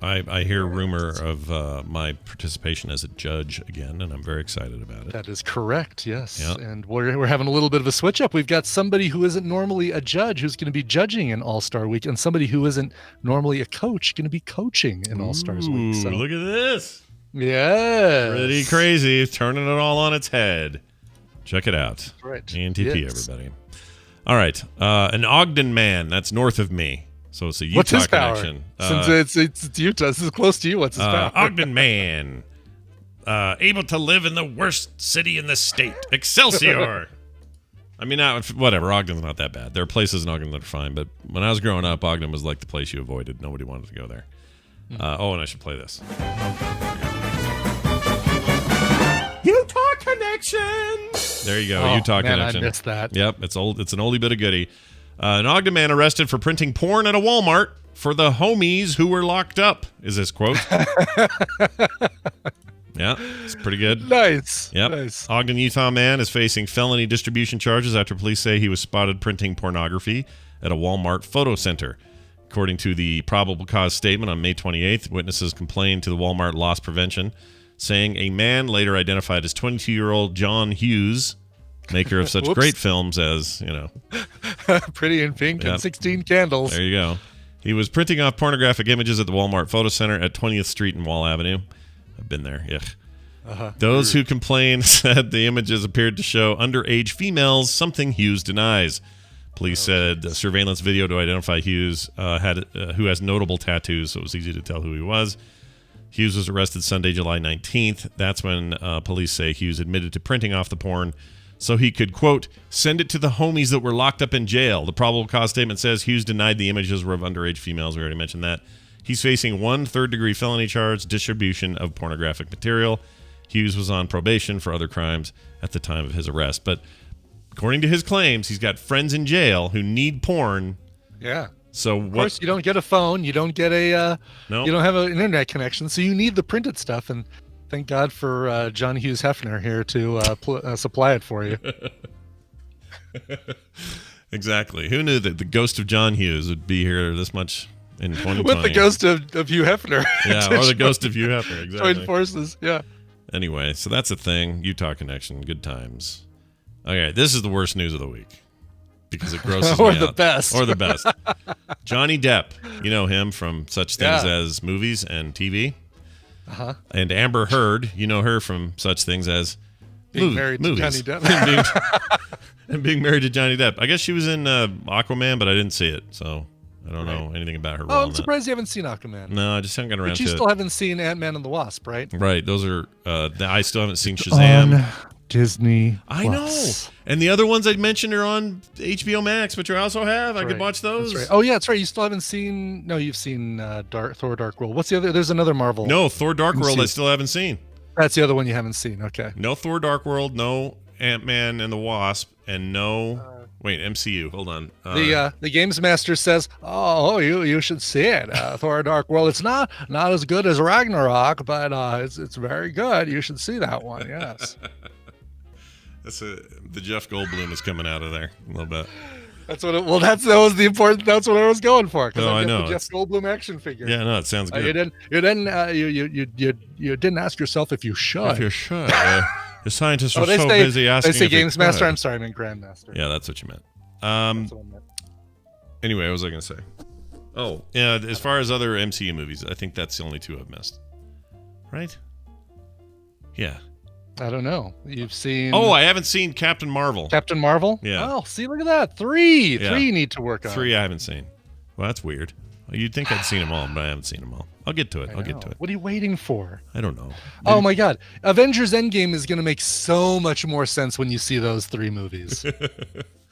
I hear rumor of my participation as a judge again, and I'm very excited about it. That is correct, yes. Yep. And we're having a little bit of a switch up. We've got somebody who isn't normally a judge who's going to be judging an All-Star Week, and somebody who isn't normally a coach going to be coaching an All-Stars Week. So look at this. Yeah. Pretty crazy. Turning it all on its head. Check it out. Right. ENTP, everybody. All right. An Ogden man. That's north of me. So it's a Utah What's his power? connection. Since it's Utah, this is close to you. What's his power? Ogden man. Able to live in the worst city in the state. Excelsior. I mean, whatever. Ogden's not that bad. There are places in Ogden that are fine, but when I was growing up, Ogden was like the place you avoided. Nobody wanted to go there. And I should play this. Utah connection. There you go. Utah connection. I missed that. Yep, it's old. It's an oldie but a goodie. An Ogden man arrested for printing porn at a Walmart for the homies who were locked up, is this quote. Yeah, it's pretty good. Nice. Yep. Nice. Ogden, Utah man is facing felony distribution charges after police say he was spotted printing pornography at a Walmart photo center. According to the probable cause statement on May 28th, witnesses complained to the Walmart loss prevention, saying a man later identified as 22-year-old John Hughes, maker of such great films as, Pretty in Pink and 16 Candles. There you go. He was printing off pornographic images at the Walmart Photo Center at 20th Street and Wall Avenue. I've been there. Yuck. Those who complained said the images appeared to show underage females, something Hughes denies. Police said the surveillance video to identify Hughes who has notable tattoos, so it was easy to tell who he was. Hughes was arrested Sunday, July 19th. That's when police say Hughes admitted to printing off the porn so he could, quote, send it to the homies that were locked up in jail. The probable cause statement says Hughes denied the images were of underage females. We already mentioned that. He's facing 1 third-degree felony charge, distribution of pornographic material. Hughes was on probation for other crimes at the time of his arrest. But according to his claims, he's got friends in jail who need porn. Yeah. So of course, you don't get a phone. You don't get you don't have an internet connection. So you need the printed stuff. And thank God for John Hughes Hefner here to supply it for you. Exactly. Who knew that the ghost of John Hughes would be here this much in 2020? With the ghost of Hugh Hefner. Yeah, or the ghost of Hugh Hefner. Exactly. Join forces. Yeah. Anyway, so that's a thing. Utah connection. Good times. Okay, this is the worst news of the week. because it grosses or me the out. best. Or the best. Johnny Depp, you know him from such things as movies and TV. Uh-huh. And Amber Heard, you know her from such things as being married to movies. Johnny Depp. and being married to Johnny Depp. I guess she was in Aquaman, but I didn't see it, so I don't know anything about her role. Oh, I'm surprised you haven't seen Aquaman. No, I just haven't gotten around but to you it. still haven't seen Ant-Man and the Wasp, right? Right. Those are. I still haven't seen Shazam. On Disney. I know. And the other ones I mentioned are on HBO Max, which I also have. I could watch those. That's right. Oh yeah, that's right. You still haven't seen. No, you've seen Thor: Dark World. What's the other? There's another Marvel. No, Thor: Dark World. I still haven't seen. That's the other one you haven't seen. Okay. No Thor: Dark World. No Ant-Man and the Wasp, and no. Wait, MCU. Hold on. The Games Master says, "Oh, you should see it. Thor: Dark World. It's not as good as Ragnarok, but it's very good. You should see that one." Yes. The Jeff Goldblum is coming out of there a little bit. That's what. That was the important. That's what I was going for. Oh, I know. The Jeff Goldblum action figure. Yeah, no, it sounds good. You didn't ask yourself if you should. If you should. The scientists are so say, busy asking. They say if Games Master. I'm sorry, I meant Grandmaster. Yeah, that's what you meant. That's what I meant. Anyway, what was I going to say? Oh, yeah. As far as other MCU movies, I think that's the only two I've missed. Right? Yeah. I don't know. You've seen. Oh, I haven't seen Captain Marvel. Captain Marvel? Yeah. Oh, see, look at that. Three. Yeah. 3 need to work on. 3 I haven't seen. Well, that's weird. You'd think I'd seen them all, but I haven't seen them all. I'll get to it. I'll get to it. What are you waiting for? I don't know. Oh my God. Avengers Endgame is going to make so much more sense when you see those 3 movies.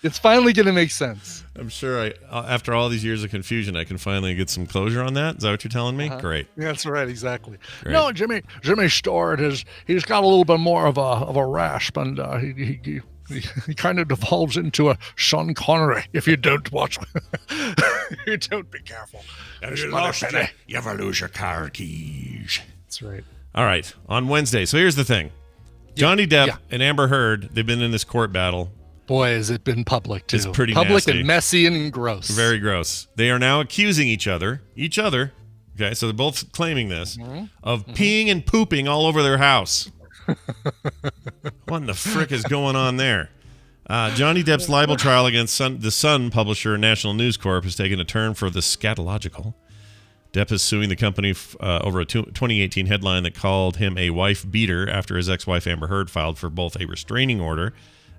It's finally going to make sense. I'm sure after all these years of confusion, I can finally get some closure on that. Is that what you're telling me? Great. That's right. Exactly. Great. No, Jimmy Stewart he's got a little bit more of a rasp, and he kind of devolves into a Sean Connery if you don't watch. You don't be careful. You ever lose your car keys? That's right. All right. On Wednesday. So here's the thing. Johnny Depp and Amber Heard, they've been in this court battle. Boy, has it been public, too. It's pretty public nasty. and messy and gross. Very gross. They are now accusing each other, okay, so they're both claiming this, of peeing and pooping all over their house. What in the frick is going on there? Johnny Depp's libel trial against the Sun publisher National News Corp has taken a turn for the scatological. Depp is suing the company over a 2018 headline that called him a wife beater after his ex-wife Amber Heard filed for both a restraining order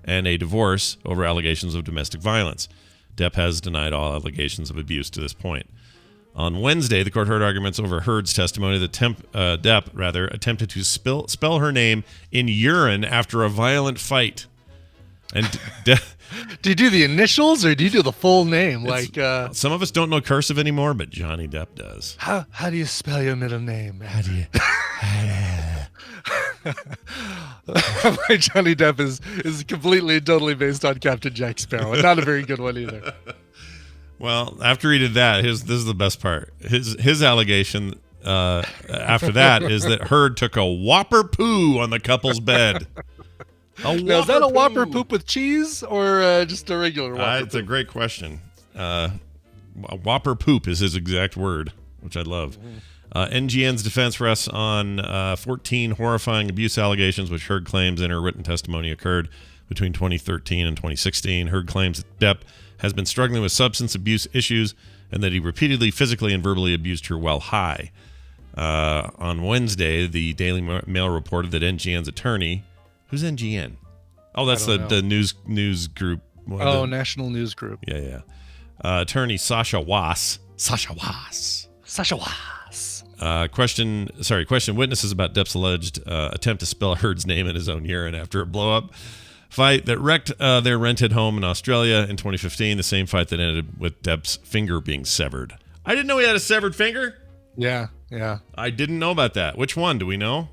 and a divorce over allegations of domestic violence. Depp has denied all allegations of abuse to this point. On Wednesday, the court heard arguments over Heard's testimony that Depp attempted to spell her name in urine after a violent fight. And do you do the initials or do you do the full name? Some of us don't know cursive anymore, but Johnny Depp does. How do you spell your middle name? How do you? My Johnny Depp is completely and totally based on Captain Jack Sparrow. Not a very good one either. Well, after he did that, this is the best part. His allegation after that is that Heard took a whopper poo on the couple's bed. Now, is that a whopper poop with cheese or just a regular whopper It's a great question. Whopper poop is his exact word, which I love. NGN's defense rests on 14 horrifying abuse allegations, which Heard claims in her written testimony occurred between 2013 and 2016. Heard claims that Depp has been struggling with substance abuse issues and that he repeatedly physically and verbally abused her while high. On Wednesday, the Daily Mail reported that NGN's attorney... Who's NGN? Oh, that's the news group. National News Group. Yeah. Attorney Sasha Wass. Question witnesses about Depp's alleged attempt to spell Heard's name in his own urine after a blow-up fight that wrecked their rented home in Australia in 2015, the same fight that ended with Depp's finger being severed. I didn't know he had a severed finger. Yeah. I didn't know about that. Which one? Do we know?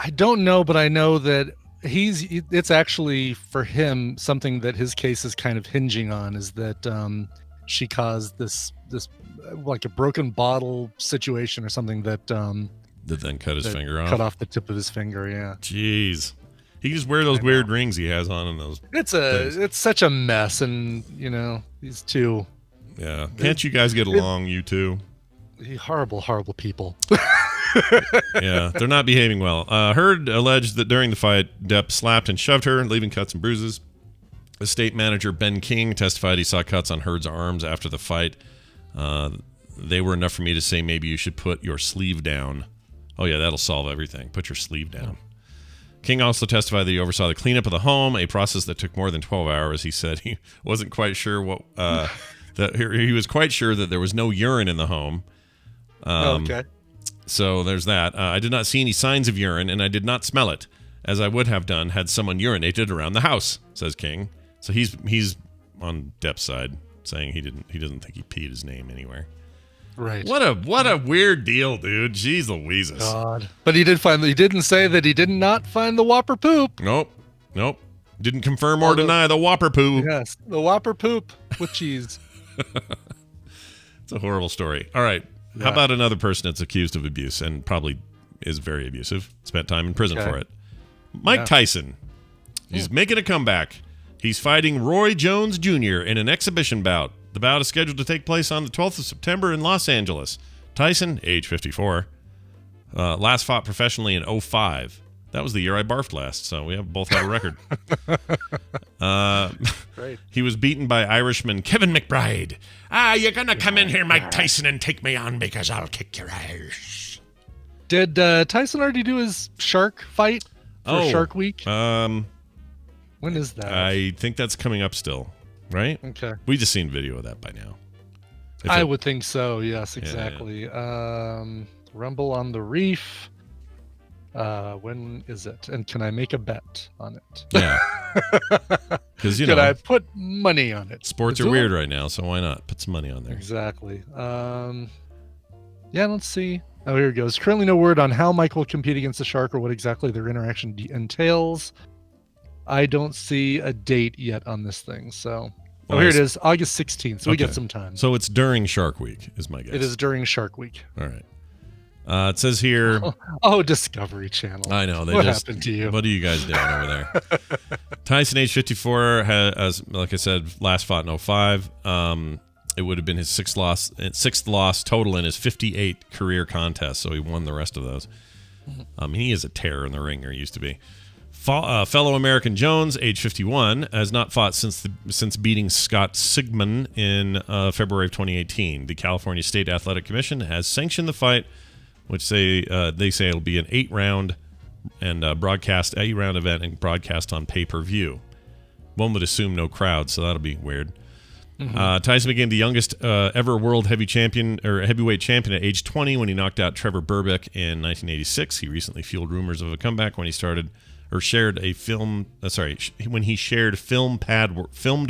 I don't know, but I know that it's actually for him something that his case is kind of hinging on is that she caused this like a broken bottle situation or something that then cut his finger off. Cut off the tip of his finger, yeah. Jeez. He can just wear those weird rings he has on in those. It's such a mess, and these two. Yeah. Can't you guys get along, you two? Horrible people. Yeah, they're not behaving well. Heard alleged that during the fight, Depp slapped and shoved her, leaving cuts and bruises. Estate manager Ben King testified he saw cuts on Heard's arms after the fight. They were enough for me to say maybe you should put your sleeve down. Oh, yeah, that'll solve everything. Put your sleeve down. King also testified that he oversaw the cleanup of the home, a process that took more than 12 hours. He said he wasn't quite sure what... that he was quite sure that there was no urine in the home. Okay. So there's that. I did not see any signs of urine, and I did not smell it, as I would have done had someone urinated around the house, says King. So he's on Depp's side, saying he doesn't think he peed his name anywhere. Right. What a weird deal, dude. Jeez Louises. God. But he didn't say that he did not find the Whopper poop. Nope. Didn't confirm or deny the Whopper poo. Yes, the Whopper poop with cheese. It's a horrible story. All right. Yeah. How about another person that's accused of abuse and probably is very abusive? Spent time in prison for it. Mike Tyson. He's making a comeback. He's fighting Roy Jones Jr. in an exhibition bout. The bout is scheduled to take place on the 12th of September in Los Angeles. Tyson, age 54, last fought professionally in 2005. That was the year I barfed last, so we both have a record. Great. He was beaten by Irishman Kevin McBride. You're going to come in here, Mike Tyson, and take me on because I'll kick your ass. Did Tyson already do his shark fight for Shark Week? When is that? I think that's coming up still, right? Okay. We just seen video of that by now. I would think so. Yes, exactly. Yeah. Rumble on the Reef. When is it? And can I make a bet on it? Yeah. Because can I put money on it? Sports are weird right now, so why not put some money on there? Exactly. Let's see. Oh, here it goes. Currently no word on how Mike will compete against the Shark or what exactly their interaction entails. I don't see a date yet on this thing, so... here it is, August 16th, so we get some time. So it's during Shark Week, is my guess. It is during Shark Week. All right. It says here... Discovery Channel. I know. What happened to you? What are you guys doing over there? Tyson, age 54, has, like I said, last fought in 2005. It would have been his sixth loss total in his 58 career contests, so he won the rest of those. He is a terror in the ring, or he used to be. Fellow American Jones, age 51, has not fought since beating Scott Sigmund in February of 2018. The California State Athletic Commission has sanctioned the fight, which they say it'll be an 8-round event and broadcast on pay-per-view. One would assume no crowd, so that'll be weird. Tyson became the youngest ever world heavyweight champion at age 20 when he knocked out Trevor Berbick in 1986. He recently fueled rumors of a comeback when he shared filmed filmed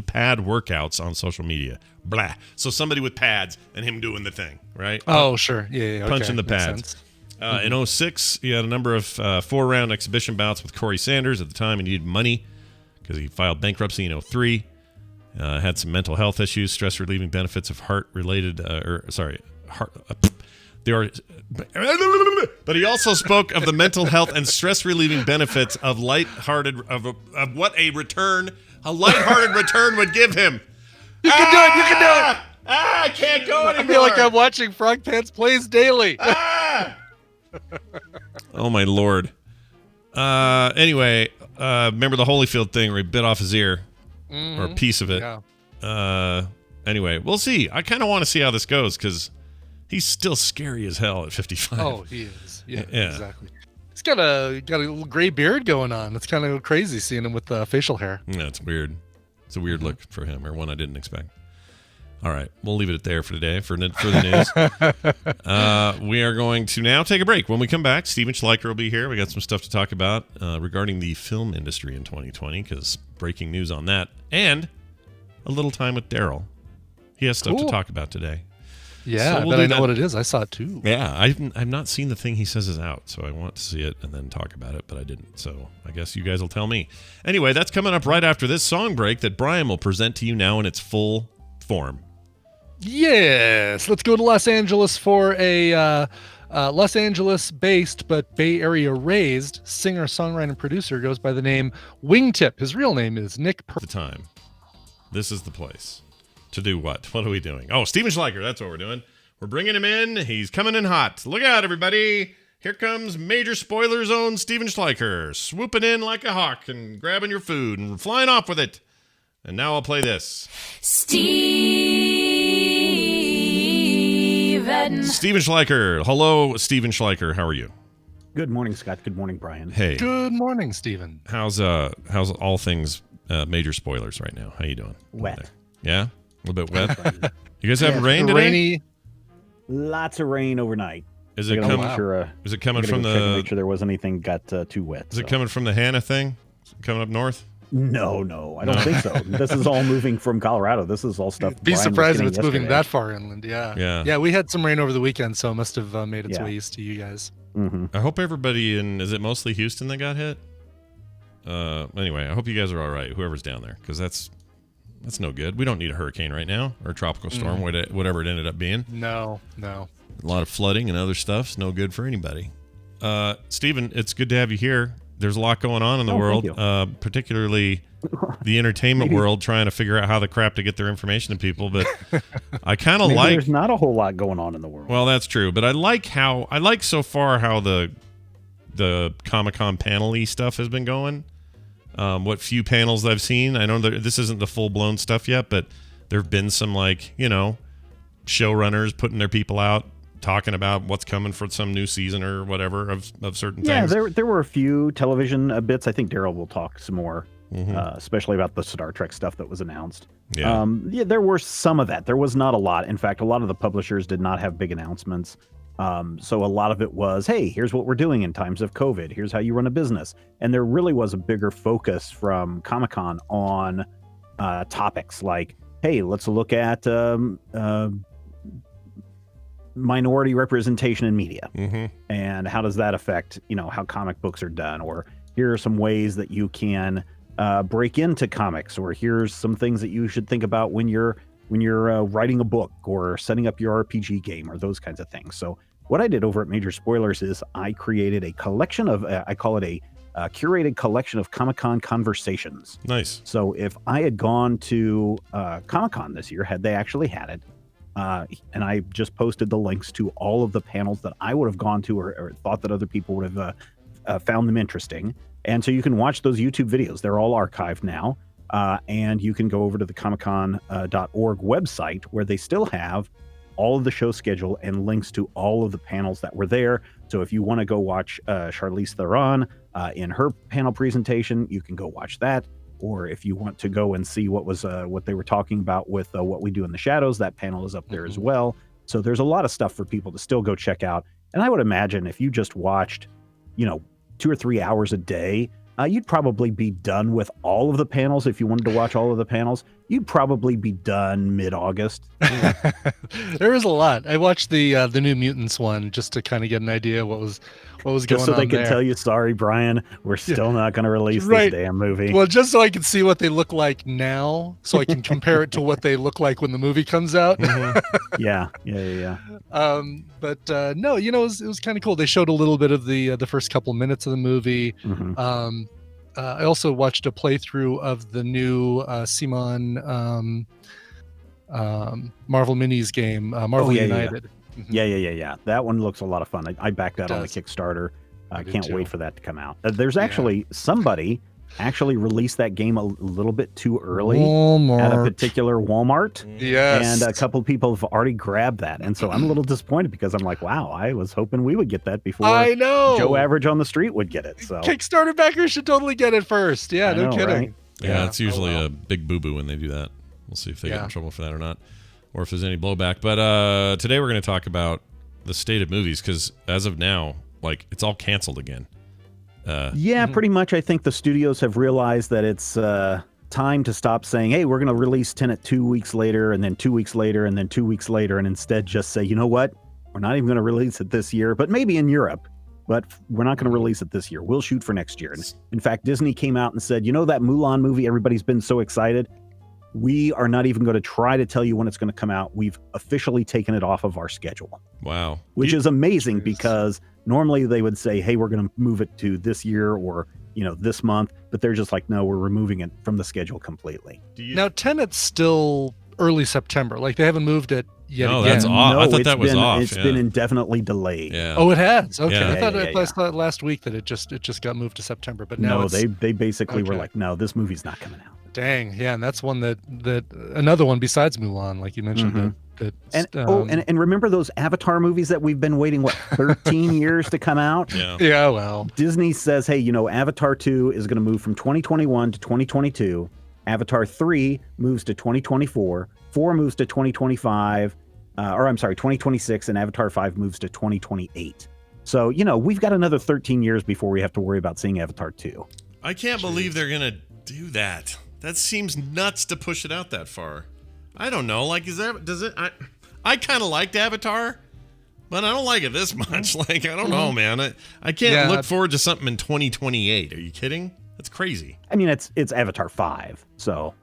pad workouts on social media. Blah. So somebody with pads and him doing the thing, right? Oh, sure. Yeah. Punching the pads. In 2006, he had a number of 4-round exhibition bouts with Corey Sanders. At the time, he needed money because he filed bankruptcy in 2003. Had some mental health issues, stress relieving benefits of but he also spoke of the mental health and stress relieving benefits of what a lighthearted return would give him. You can do it. You can do it. I can't go anymore. I feel like I'm watching Frog Pants Plays daily. Oh my Lord. Anyway, remember the Holyfield thing where he bit off his ear? Or a piece of it. Yeah. Anyway, we'll see. I kind of want to see how this goes because he's still scary as hell at 55. Oh, he is. Yeah. Exactly. He's got a little gray beard going on. It's kind of crazy seeing him with facial hair. Yeah, it's weird. It's a weird look for him, or one I didn't expect. All right, we'll leave it there for today for the news. We are going to now take a break. When we come back, Steven Schleicher will be here. We got some stuff to talk about regarding the film industry in 2020, because breaking news on that, and a little time with Daryl. He has stuff to talk about today. Yeah, so I know what it is. I saw it too. Yeah, I've not seen the thing he says is out, so I want to see it and then talk about it, but I didn't. So I guess you guys will tell me. Anyway, that's coming up right after this song break that Brian will present to you now in its full form. Yes, let's go to Los Angeles for a Los Angeles-based but Bay Area-raised singer, songwriter, and producer. Goes by the name Wingtip. His real name is Nick. The time. This is the place. To do what? What are we doing? Oh, Steven Schleicher. That's what we're doing. We're bringing him in. He's coming in hot. Look out, everybody. Here comes Major Spoiler Zone Steven Schleicher, swooping in like a hawk and grabbing your food and flying off with it. And now I'll play this. Steven Schleicher. Hello, Steven Schleicher. How are you? Good morning, Scott. Good morning, Brian. Hey. Good morning, Steven. How's all things major spoilers right now? How you doing? Wet. Yeah? A little bit wet? You guys having rain today? Rainy. Lots of rain overnight. Is it coming from the... Make sure there wasn't anything got too wet. Is it coming from the Hannah thing? Is it coming up north? No, I don't think so. This is all moving from Colorado. This is all stuff. Be Brian surprised if was it's getting moving yesterday. that far inland. Yeah. We had some rain over the weekend, so it must have made its way east to you guys. Mm-hmm. I hope everybody is it mostly Houston that got hit? Anyway, I hope you guys are all right, whoever's down there, because that's no good. We don't need a hurricane right now, or a tropical storm, whatever it ended up being. No. A lot of flooding and other stuff. It's no good for anybody. Stephen, it's good to have you here. There's a lot going on in the world, particularly the entertainment world, trying to figure out how the crap to get their information to people. But I kind of like... There's not a whole lot going on in the world. Well, that's true. But I like so far how the Comic-Con panel-y stuff has been going. What few panels I've seen. I know that this isn't the full-blown stuff yet, but there have been some, showrunners putting their people out, talking about what's coming for some new season or whatever of certain things. Yeah, there were a few television bits. I think Daryl will talk some more, especially about the Star Trek stuff that was announced. Yeah. There were some of that. There was not a lot. In fact, a lot of the publishers did not have big announcements. So a lot of it was, hey, here's what we're doing in times of COVID. Here's how you run a business. And there really was a bigger focus from Comic-Con on topics like, hey, let's look at minority representation in media, and how does that affect how comic books are done, or here are some ways that you can break into comics, or here's some things that you should think about when you're writing a book or setting up your RPG game, or those kinds of things. So what I did over at Major Spoilers is I created a collection of I call it a curated collection of Comic-Con conversations. Nice. So if I had gone to Comic-Con this year, had they actually had it, and I just posted the links to all of the panels that I would have gone to, or thought that other people would have found them interesting. And so you can watch those YouTube videos. They're all archived now. And you can go over to the comiccon.org website, where they still have all of the show schedule and links to all of the panels that were there. So if you want to go watch Charlize Theron in her panel presentation, you can go watch that. Or if you want to go and see what they were talking about with What We Do in the Shadows, that panel is up there as well. So there's a lot of stuff for people to still go check out. And I would imagine if you just watched, 2 or 3 hours a day, you'd probably be done with all of the panels. If you wanted to watch all of the panels, you'd probably be done mid-August. There is a lot. I watched the New Mutants one just to kind of get an idea what was going on just so they could there. tell you, sorry, Brian, we're still not going to release this damn movie. Well, just so I can see what they look like now, so I can compare it to what they look like when the movie comes out. Yeah. But no, it was kind of cool. They showed a little bit of the first couple minutes of the movie. I also watched a playthrough of the new Simon Marvel Minis game, Marvel United. Yeah. That one looks a lot of fun. I backed that on the Kickstarter. I can't wait for that to come out. There's actually somebody released that game a little bit too early at a particular Walmart. Yes. And a couple of people have already grabbed that. And so I'm a little disappointed, because I'm like, wow, I was hoping we would get that before I know Joe Average on the street would get it. So Kickstarter backers should totally get it first. Yeah, no kidding. Right? Yeah, it's usually a big boo-boo when they do that. We'll see if they get in trouble for that or not, or if there's any blowback. But today we're going to talk about the state of movies, because as of now, it's all canceled again. Pretty much. I think the studios have realized that it's time to stop saying, hey, we're going to release Tenet 2 weeks later, and then 2 weeks later, and then 2 weeks later, and instead just say, you know what? We're not even going to release it this year, but maybe in Europe. But we're not going to release it this year. We'll shoot for next year. And in fact, Disney came out and said, that Mulan movie, everybody's been so excited. We are not even going to try to tell you when it's going to come out. We've officially taken it off of our schedule. Wow. Which is amazing, because normally they would say, hey, we're going to move it to this year, or, this month. But they're just like, no, we're removing it from the schedule completely. Now, Tenet's still early September. They haven't moved it yet. No, again. that's off. I thought that was off. It's been indefinitely delayed. Yeah. Oh, it has. Okay. Yeah. I thought last week that it just got moved to September, but now no, they basically were like, no, this movie's not coming out. Dang, yeah, and that's one that another one besides Mulan, like you mentioned. And remember those Avatar movies that we've been waiting 13 years to come out? Yeah, well, Disney says, hey, Avatar 2 is going to move from 2021 to 2022. Avatar 3 moves to 2024. 4 moves to 2025. 2026, and Avatar 5 moves to 2028. So, we've got another 13 years before we have to worry about seeing Avatar 2. I can't believe they're going to do that. That seems nuts to push it out that far. I don't know. Like, I kind of liked Avatar, but I don't like it this much. Like, I don't know, man. I can't look forward to something in 2028. Are you kidding? That's crazy. I mean, it's Avatar 5, so.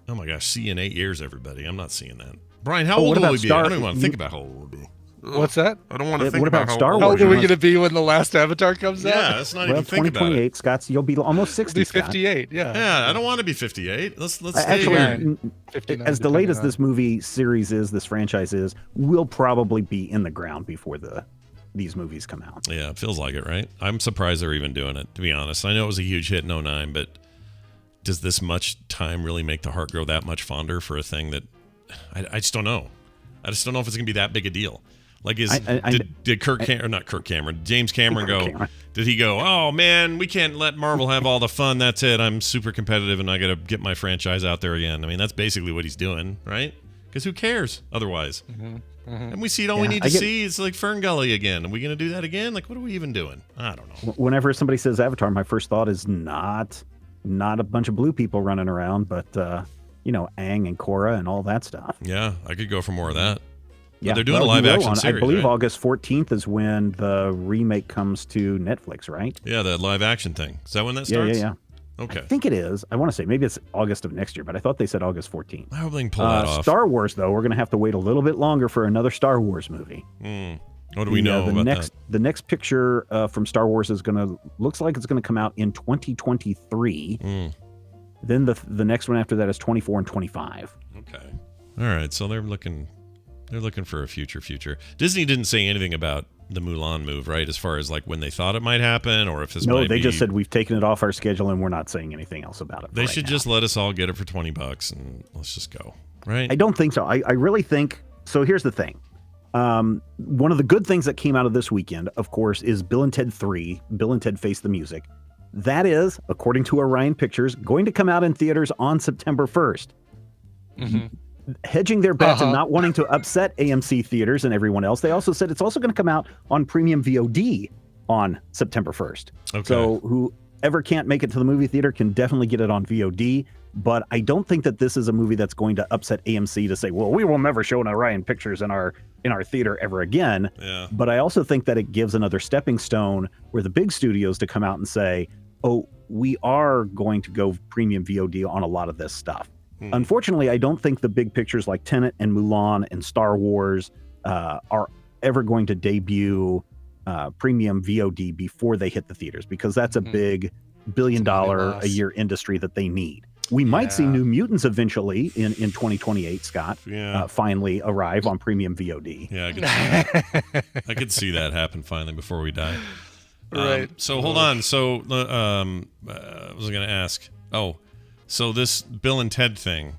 Oh my gosh, see you in 8 years, everybody. I'm not seeing that. Brian, how old will we be? I don't even want to think about how old we'll be. What's that? I don't want to think about Star Wars? How old are we going to be when the last Avatar comes out? Yeah, let's not even think about it. 2028, Scott, you'll be almost 60, Be 58, Scott. Yeah, I don't want to be 58. Let's stay Actually, here. as delayed as this movie series is, this franchise is, we'll probably be in the ground before these movies come out. Yeah, it feels like it, right? I'm surprised they're even doing it, to be honest. I know it was a huge hit in 2009, but does this much time really make the heart grow that much fonder for a thing that I just don't know. I just don't know if it's going to be that big a deal. Like, did James Cameron go, did he go, oh man, we can't let Marvel have all the fun. That's it. I'm super competitive and I got to get my franchise out there again. I mean, that's basically what he's doing, right? Because who cares otherwise? And we see all we need to see. It's like Fern Gully again. Are we going to do that again? Like, what are we even doing? I don't know. Whenever somebody says Avatar, my first thought is not a bunch of blue people running around, but Aang and Korra and all that stuff. Yeah, I could go for more of that. But Yeah, they're doing a live action series. I believe right? August 14th is when the remake comes to Netflix, right? Yeah, the live action thing. Is that when that starts? Yeah. Okay. I think it is. I want to say maybe it's August of next year, but I thought they said August 14th. I hope they can pull that off. Star Wars, though, we're going to have to wait a little bit longer for another Star Wars movie. What do we know about that? The next picture from Star Wars looks like it's going to come out in 2023. Then the next one after that is 24 and 25. Okay. All right. So they're looking for a future. Disney didn't say anything about the Mulan move, right? As far as like when they thought it might happen, or if this might be. No, they just said we've taken it off our schedule and we're not saying anything else about it. They should just let us all get it for $20 and let's just go, right? I don't think so. I really think so. Here's the thing. One of the good things that came out of this weekend, of course, is Bill and Ted 3. Bill and Ted Face the Music. That is, according to Orion Pictures, going to come out in theaters on September 1st. Hedging their bets and not wanting to upset AMC theaters and everyone else, they also said it's also going to come out on premium VOD on September 1st. Okay. So whoever can't make it to the movie theater can definitely get it on VOD. But I don't think that this is a movie that's going to upset AMC to say, well, we will never show an Orion Pictures in our theater ever again. Yeah. But I also think that it gives another stepping stone where the big studios to come out and say, oh, we are going to go premium VOD on a lot of this stuff. Unfortunately, I don't think the big pictures like Tenet and Mulan and Star Wars are ever going to debut premium VOD before they hit the theaters, because that's a big $1 billion a year industry that they need. We might see New Mutants eventually in 2028, Scott, finally arrive on premium VOD. Yeah, I could see that. I could see that happen finally before we die. Right. So hold on. So what was I going to ask? Oh, so this Bill and Ted thing,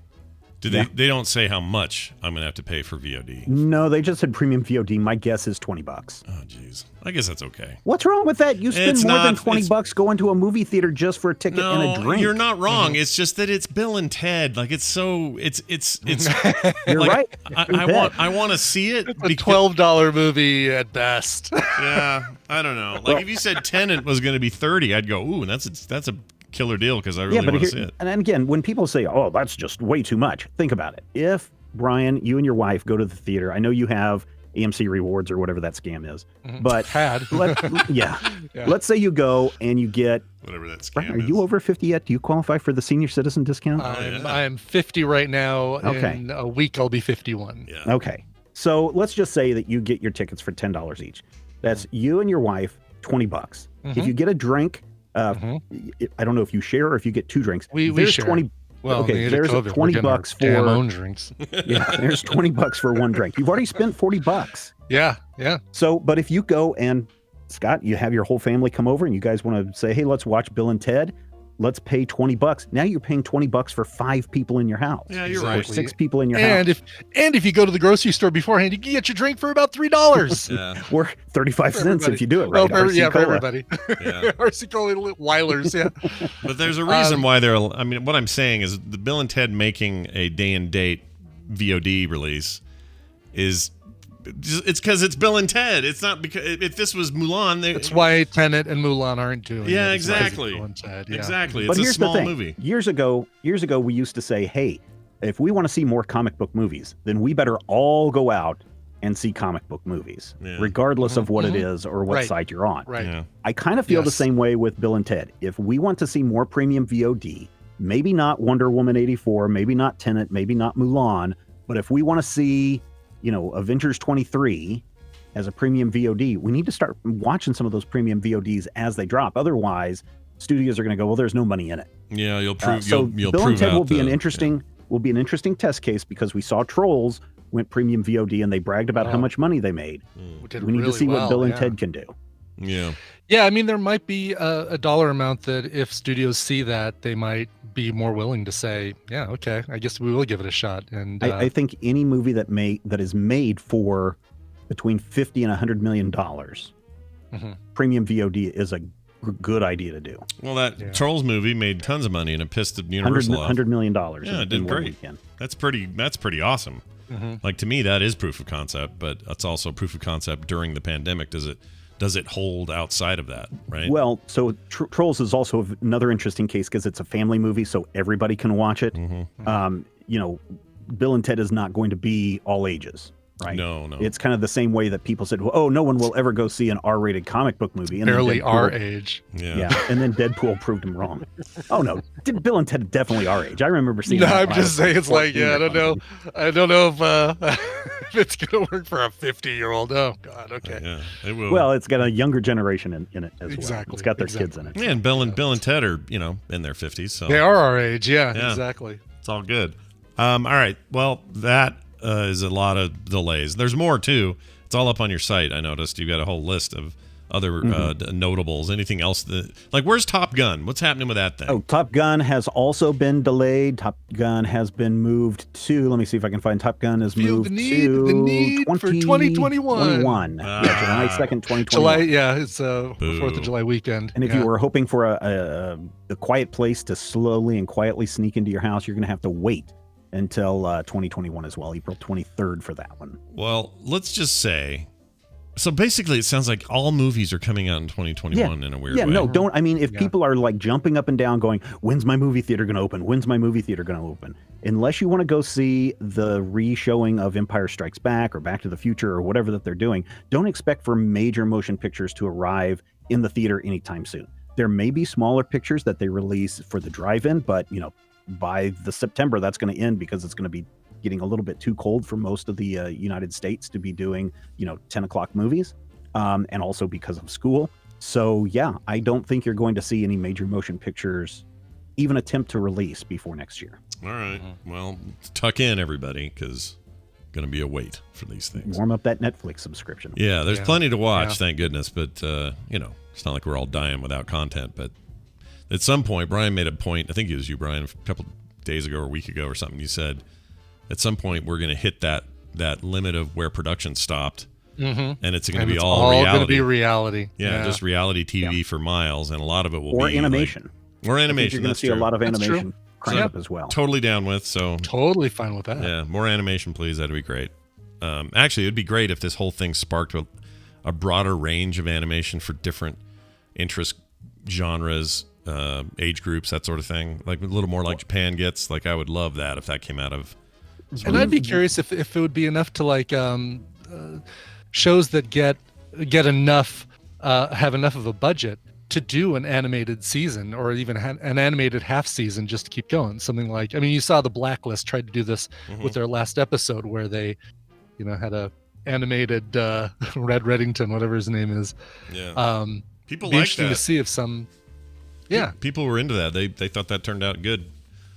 they don't say how much I'm going to have to pay for VOD? No, they just said premium VOD. My guess is $20. Oh, jeez. I guess that's okay. What's wrong with that? You spend more than $20 going to a movie theater just for a ticket and a drink. You're not wrong. It's just that it's Bill and Ted. Like it's You're like, right. I want to see it. It's a $12 movie at best. Yeah, I don't know. Like if you said Tenet was going to be $30, I'd go, ooh, that's a killer deal because I really want to see it. And again, when people say, oh, that's just way too much, think about it. If, Brian, you and your wife go to the theater, I know you have AMC Rewards or whatever that scam is, but let's say you go and you get whatever that scam Brian, are you over 50 yet? Do you qualify for the senior citizen discount? I'm 50 right now. Okay. In a week, I'll be 51. Yeah. Okay. So let's just say that you get your tickets for $10 each. That's you and your wife, $20. If you get a drink, I don't know if you share or if you get two drinks. We share. 20. Well, okay, there's $20 for our own drinks. Yeah, there's $20 for one drink. You've already spent $40. Yeah. So, but if you go and Scott, you have your whole family come over and you guys want to say, hey, let's watch Bill and Ted. let's pay $20. Now you're paying $20 for 5 people in your house. Yeah, you're or right. 6 people in your house. If you go to the grocery store beforehand, you can get your drink for about $3. Yeah. Or 35 cents if you do it right. Well, RC for Cola. everybody. Yeah. RC Cola Weilers, yeah. But there's a reason why they're. I mean, what I'm saying is the Bill and Ted making a day and date VOD release is. It's because it's Bill and Ted. It's not because if this was Mulan, that's why Tenet and Mulan aren't doing. Yeah, it. exactly. Ted, Exactly. But It's a here's small the thing. movie. Years ago, we used to say, hey, if we want to see more comic book movies, then we better all go out and see comic book movies, regardless of what it is or what site you're on. Right. Yeah. I kind of feel the same way with Bill and Ted. If we want to see more premium VOD, maybe not Wonder Woman 84, maybe not Tenet, maybe not Mulan, but if we want to see, Avengers 23 as a premium VOD, we need to start watching some of those premium VODs as they drop. Otherwise, studios are going to go, well, there's no money in it. Yeah, you'll prove. So you'll Bill prove and Ted out will be an interesting test case because we saw Trolls went premium VOD and they bragged about how much money they made. We need to see what Bill and Ted can do. Yeah. Yeah, I mean, there might be a dollar amount that if studios see that, they might be more willing to say, yeah, okay, I guess we will give it a shot. And I think any movie that is made for between $50 and $100 million, premium VOD is a good idea to do. Well, that Trolls movie made tons of money and it pissed the Universal off. $100 million. Yeah, it did great. That's pretty awesome. Like, to me, that is proof of concept, but it's also proof of concept during the pandemic. Does it hold outside of that, right? Well, so Trolls is also another interesting case because it's a family movie, so everybody can watch it. Bill and Ted is not going to be all ages, right? No. It's kind of the same way that people said, oh, no one will ever go see an R-rated comic book movie. And barely our age. Yeah. And then Deadpool proved him wrong. Oh, no. Bill and Ted definitely our age. I remember seeing No, I'm just saying it's like, I don't know if it's going to work for a 50-year-old. Oh, God, okay. Yeah, it will. Well, it's got a younger generation in it as well. Exactly. It's got their kids in it. Yeah, and Bill and Ted are, in their 50s. So they are our age. Yeah, exactly. It's all good. All right. Well, that is a lot of delays. There's more, too. It's all up on your site. I noticed you've got a whole list of other notables. Anything else where's Top Gun? What's happening with that thing? Oh, Top Gun has also been delayed. Top Gun has been moved to, let me see if I can find Top Gun is moved the need for 2021. July 2nd, 2021. July, it's the 4th of July weekend. And if you were hoping for a quiet place to slowly and quietly sneak into your house, you're going to have to wait until 2021 as well, April 23rd for that one. Well, let's just say, so basically it sounds like all movies are coming out in 2021 in a weird way. Yeah, no, don't. I mean, if people are like jumping up and down going, when's my movie theater going to open? When's my movie theater going to open? Unless you want to go see the re-showing of Empire Strikes Back or Back to the Future or whatever that they're doing, don't expect for major motion pictures to arrive in the theater anytime soon. There may be smaller pictures that they release for the drive-in, but, by the September, that's going to end because it's going to be getting a little bit too cold for most of the United States to be doing, 10 o'clock movies, and also because of school. So, yeah, I don't think you're going to see any major motion pictures even attempt to release before next year. All right. Well, tuck in, everybody, because going to be a wait for these things. Warm up that Netflix subscription. Yeah, there's plenty to watch, thank goodness. But, it's not like we're all dying without content. But at some point, Brian made a point. I think it was you, Brian, a couple days ago or a week ago or something. You said, at some point, we're going to hit that limit of where production stopped. And it's going to be all reality. Going to be reality. Yeah, just reality TV for miles. And a lot of it will be animation. Or animation. You're going to see a lot of animation crank up as well. Totally down with. So totally fine with that. Yeah, more animation, please. That'd be great. Actually, it'd be great if this whole thing sparked a broader range of animation for different interest genres, age groups, that sort of thing. Like a little more like Japan gets. Like, I would love that if that came out of. And I'd be curious if it would be enough to shows that get enough, have enough of a budget to do an animated season or even an animated half season just to keep going. Something like, you saw The Blacklist tried to do this with their last episode where they, had a animated Red Reddington, whatever his name is. Yeah. People be like interesting that. to see if some. Yeah. People were into that. They thought that turned out good.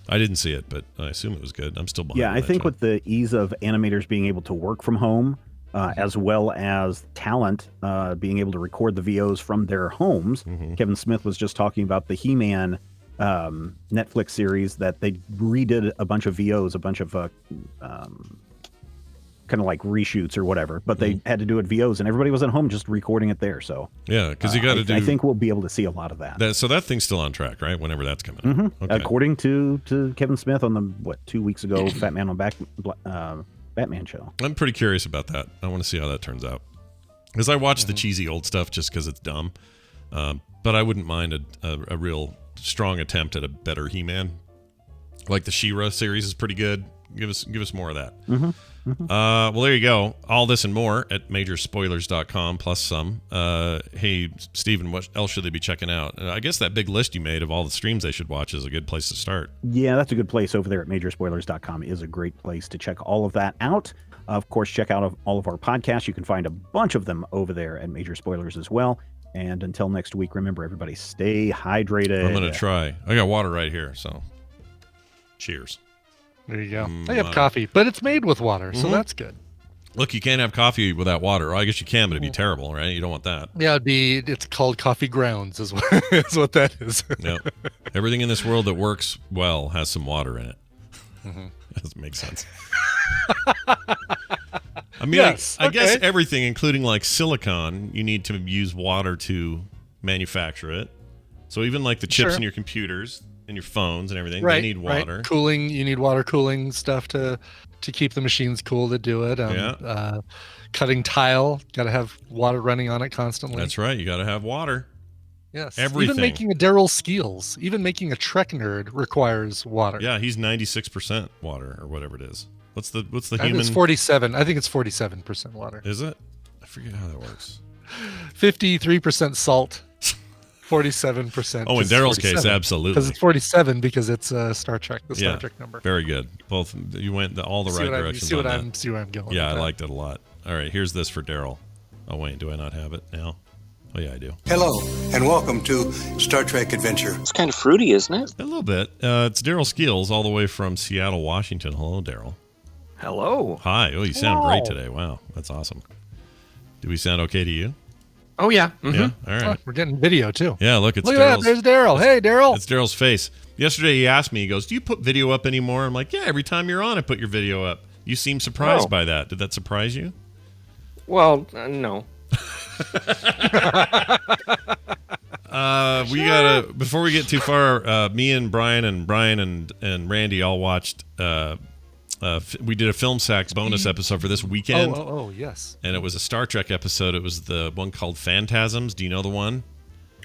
I didn't see it, but I assume it was good. I'm still behind. Yeah, I think with the ease of animators being able to work from home, as well as talent being able to record the VOs from their homes. Kevin Smith was just talking about the He-Man Netflix series that they redid a bunch of VOs, a bunch of kind of like reshoots or whatever, but they had to do it VOs, and everybody was at home just recording it there. So yeah, because you got to do. I think we'll be able to see a lot of that. So that thing's still on track, right? Whenever that's coming out. Okay. According to Kevin Smith on the 2 weeks ago Fat Man on Batman show. I'm pretty curious about that. I want to see how that turns out. Because I watch the cheesy old stuff just because it's dumb, but I wouldn't mind a real strong attempt at a better He-Man. Like the She-Ra series is pretty good. Give us more of that. Well, there you go. All this and more at majorspoilers.com plus some. Hey, Steven, what else should they be checking out? I guess that big list you made of all the streams they should watch is a good place to start. Yeah, that's a good place over there at majorspoilers.com is a great place to check all of that out. Of course, check out all of our podcasts. You can find a bunch of them over there at Major Spoilers as well. And until next week, remember, everybody, stay hydrated. I'm going to try. I got water right here, so cheers. There you go. I have coffee, but it's made with water, so that's good. Look, you can't have coffee without water. Well, I guess you can, but it'd be terrible, right? You don't want that. Yeah, it's called coffee grounds is what that is. Yep. Everything in this world that works well has some water in it. That doesn't make sense. I mean, yes, I guess everything, including like silicon, you need to use water to manufacture it. So even like the chips in your computers and your phones and everything, they need water. Right. Cooling, you need water cooling stuff to keep the machines cool to do it. Cutting tile, got to have water running on it constantly. That's right. You got to have water. Yes. Everything. Even making a Daryl Skeels, even making a Trek nerd requires water. Yeah, he's 96% water or whatever it is. What's the I human? It's 47. I think it's 47% water. Is it? I forget how that works. 53% salt. 47%. Oh, in Daryl's case, absolutely. Because it's 47 because it's Star Trek, the Star Trek number. Very good. Both you went all the right directions. See where I'm going. Yeah, I liked it a lot. All right, here's this for Daryl. Oh wait, do I not have it now? Oh yeah, I do. Hello, and welcome to Star Trek Adventure. It's kind of fruity, isn't it? A little bit. It's Daryl Skeels, all the way from Seattle, Washington. Hello, Daryl. Hello. Hi. Oh, you sound great today. Wow, that's awesome. Do we sound okay to you? Oh, yeah. Yeah. All right. We're getting video, too. Yeah, look at that. There's Daryl. Hey, Daryl. It's Daryl's face. Yesterday, he asked me, he goes, do you put video up anymore? I'm like, yeah, every time you're on, I put your video up. You seem surprised by that. Did that surprise you? Well, no. We gotta, before we get too far, me and Brian and Randy all watched we did a Film Sacks bonus episode for this weekend. Oh, yes. And it was a Star Trek episode. It was the one called Phantasms. Do you know the one?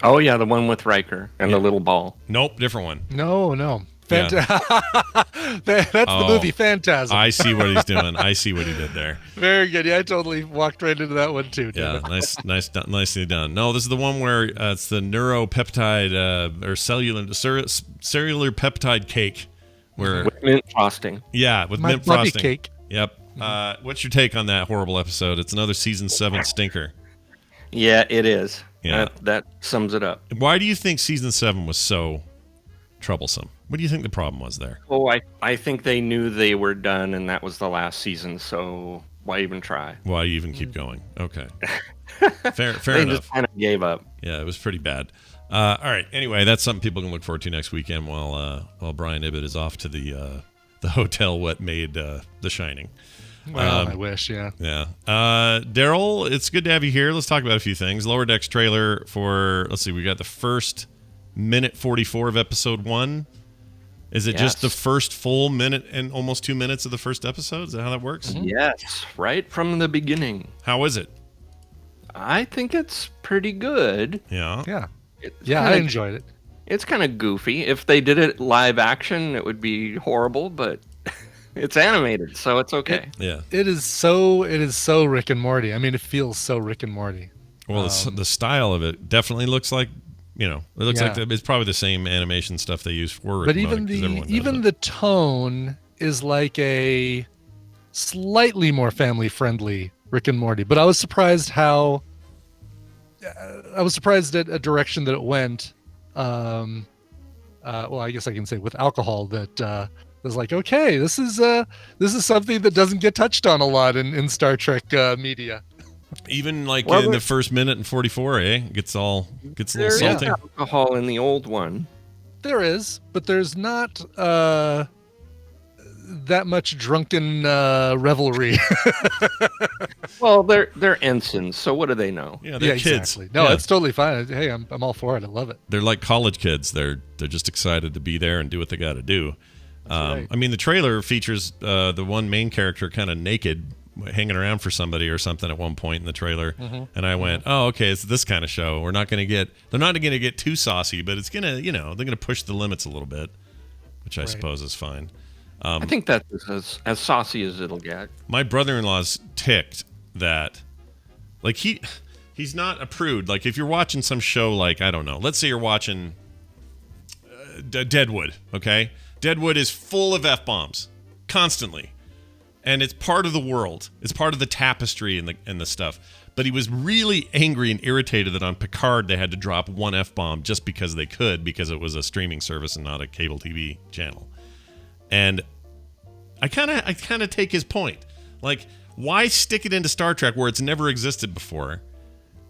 Oh, yeah, the one with Riker and the little ball. Nope, different one. No. That's the movie Phantasm. I see what he's doing. I see what he did there. Very good. Yeah, I totally walked right into that one, too. Yeah, nicely done. No, this is the one where it's the neuropeptide or cellular peptide cake. With mint frosting. Yeah, with mint frosting. Cake. Yep. What's your take on that horrible episode? It's another season 7 stinker. Yeah, it is. Yeah. That sums it up. Why do you think season 7 was so troublesome? What do you think the problem was there? Oh, I think they knew they were done and that was the last season, so why even try? Why even keep going? Okay. Fair they enough. Just kind of gave up. Yeah, it was pretty bad. All right. Anyway, that's something people can look forward to next weekend while Brian Ibbett is off to the hotel what made The Shining. Well, I wish, yeah. Yeah. Daryl, it's good to have you here. Let's talk about a few things. Lower Decks trailer for, let's see, we got the first minute 44 of episode 1. Is it just the first full minute and almost 2 minutes of the first episode? Is that how that works? Mm-hmm. Yes, right from the beginning. How is it? I think it's pretty good. Yeah. Yeah. I enjoyed it. It's kind of goofy. If they did it live action, it would be horrible, but it's animated, so it's okay. It is so Rick and Morty. I mean, it feels so Rick and Morty. Well, the style of it definitely looks like, it looks like it's probably the same animation stuff they use for Rick but and Morty. Even the tone is like a slightly more family friendly Rick and Morty. But I was surprised at a direction that it went. Well, I guess I can say with alcohol that was like, okay, this is something that doesn't get touched on a lot in Star Trek media. Even in the first minute and 44, gets a little salty. Alcohol in the old one. There is, but there's not that much drunken revelry. Well, they're ensigns, so what do they know? Yeah, they're kids. Exactly. No, Yeah. it's totally fine. Hey, I'm all for it. I love it. They're like college kids. They're just excited to be there and do what they got to do. right. I mean, the trailer features the one main character kind of naked, hanging around for somebody or something at one point in the trailer, and I went, "Oh, okay, it's this kind of show. They're not going to get too saucy, but it's gonna, they're gonna push the limits a little bit, which I suppose is fine." I think that's as saucy as it'll get. My brother-in-law's ticked that, like, he's not a prude. Like, if you're watching some show, like, I don't know, let's say you're watching Deadwood, okay? Deadwood is full of F-bombs constantly, and it's part of the world. It's part of the tapestry and the stuff. But he was really angry and irritated that on Picard they had to drop one F-bomb just because they could, because it was a streaming service and not a cable TV channel. And I kind of take his point. Like, why stick it into Star Trek where it's never existed before?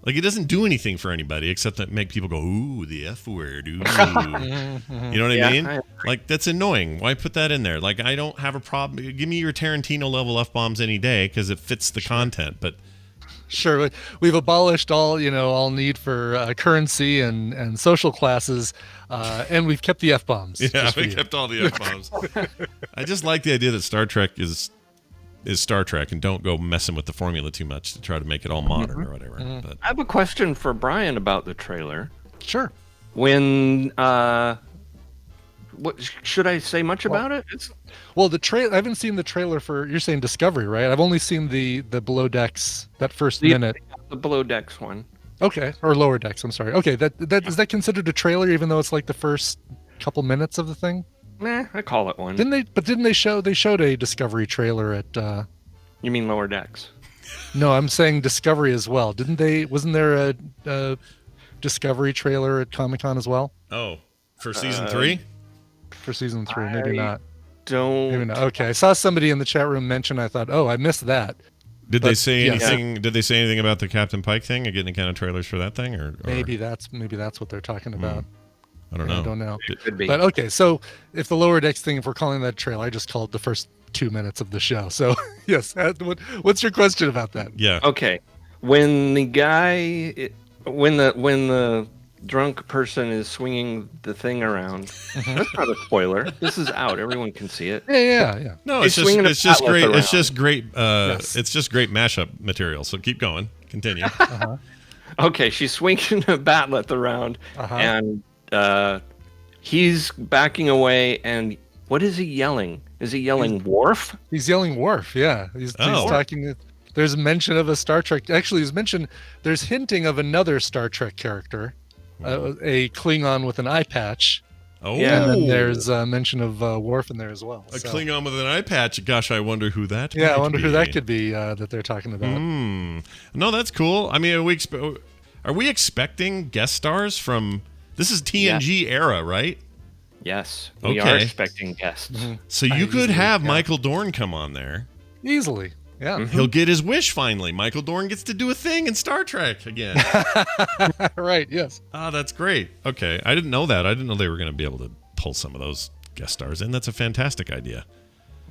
Like, it doesn't do anything for anybody except that make people go, ooh, the F word, ooh. You know what I mean? Like, that's annoying. Why put that in there? Like, I don't have a problem. Give me your Tarantino level F-bombs any day because it fits the content. But Sure, we've abolished all need for currency and social classes, and we've kept the F-bombs. yeah, we kept all the F-bombs. I just like the idea that Star Trek is Star Trek, and don't go messing with the formula too much to try to make it all modern or whatever. But I have a question for Brian about the trailer. Sure. When what should I say much about it? Well, the trailer. I haven't seen the trailer for. You're saying Discovery, right? I've only seen the Below Decks, that first minute. The Below Decks one. Okay, or Lower Decks. I'm sorry. Okay, that is that considered a trailer, even though it's like the first couple minutes of the thing? Nah, I call it one. Didn't they show? They showed a Discovery trailer at. You mean Lower Decks? No, I'm saying Discovery as well. Didn't they? Wasn't there a Discovery trailer at Comic-Con as well? Oh, for season 3? For season 3, maybe not. Maybe not. Okay, I saw somebody in the chat room mention. I thought, oh, I missed that. Did they say anything? Did they say anything about the Captain Pike thing? Or getting any kind of trailers for that thing? Or maybe that's what they're talking about. I don't know. I don't know. It could be. But okay, so if the Lower Decks thing, if we're calling that trailer, I just called the first 2 minutes of the show. So yes, what's your question about that? Yeah. Okay, when the guy, when the drunk person is swinging the thing around, that's not a spoiler. This is out. Everyone can see it. Yeah. No, it's just great. It's just great. It's just great mashup material. So keep going. Continue. Okay, she's swinging a batlet around, and he's backing away. And what is he yelling? Is he yelling Worf? He's yelling Worf. Yeah, he's talking. There's mention of a Star Trek. Actually, there's hinting of another Star Trek character, a Klingon with an eye patch. Oh, yeah. And then there's mention of Worf in there as well. A Klingon with an eye patch. Gosh, I wonder who that. Yeah, I wonder who that could be that they're talking about. No, that's cool. I mean, are we expecting guest stars from? This is TNG era, right? Yes, we are expecting guests. So you could have Michael Dorn come on there easily. Yeah, he'll get his wish finally. Michael Dorn gets to do a thing in Star Trek again. Right. Yes. That's great. Okay, I didn't know that. I didn't know they were going to be able to pull some of those guest stars in. That's a fantastic idea.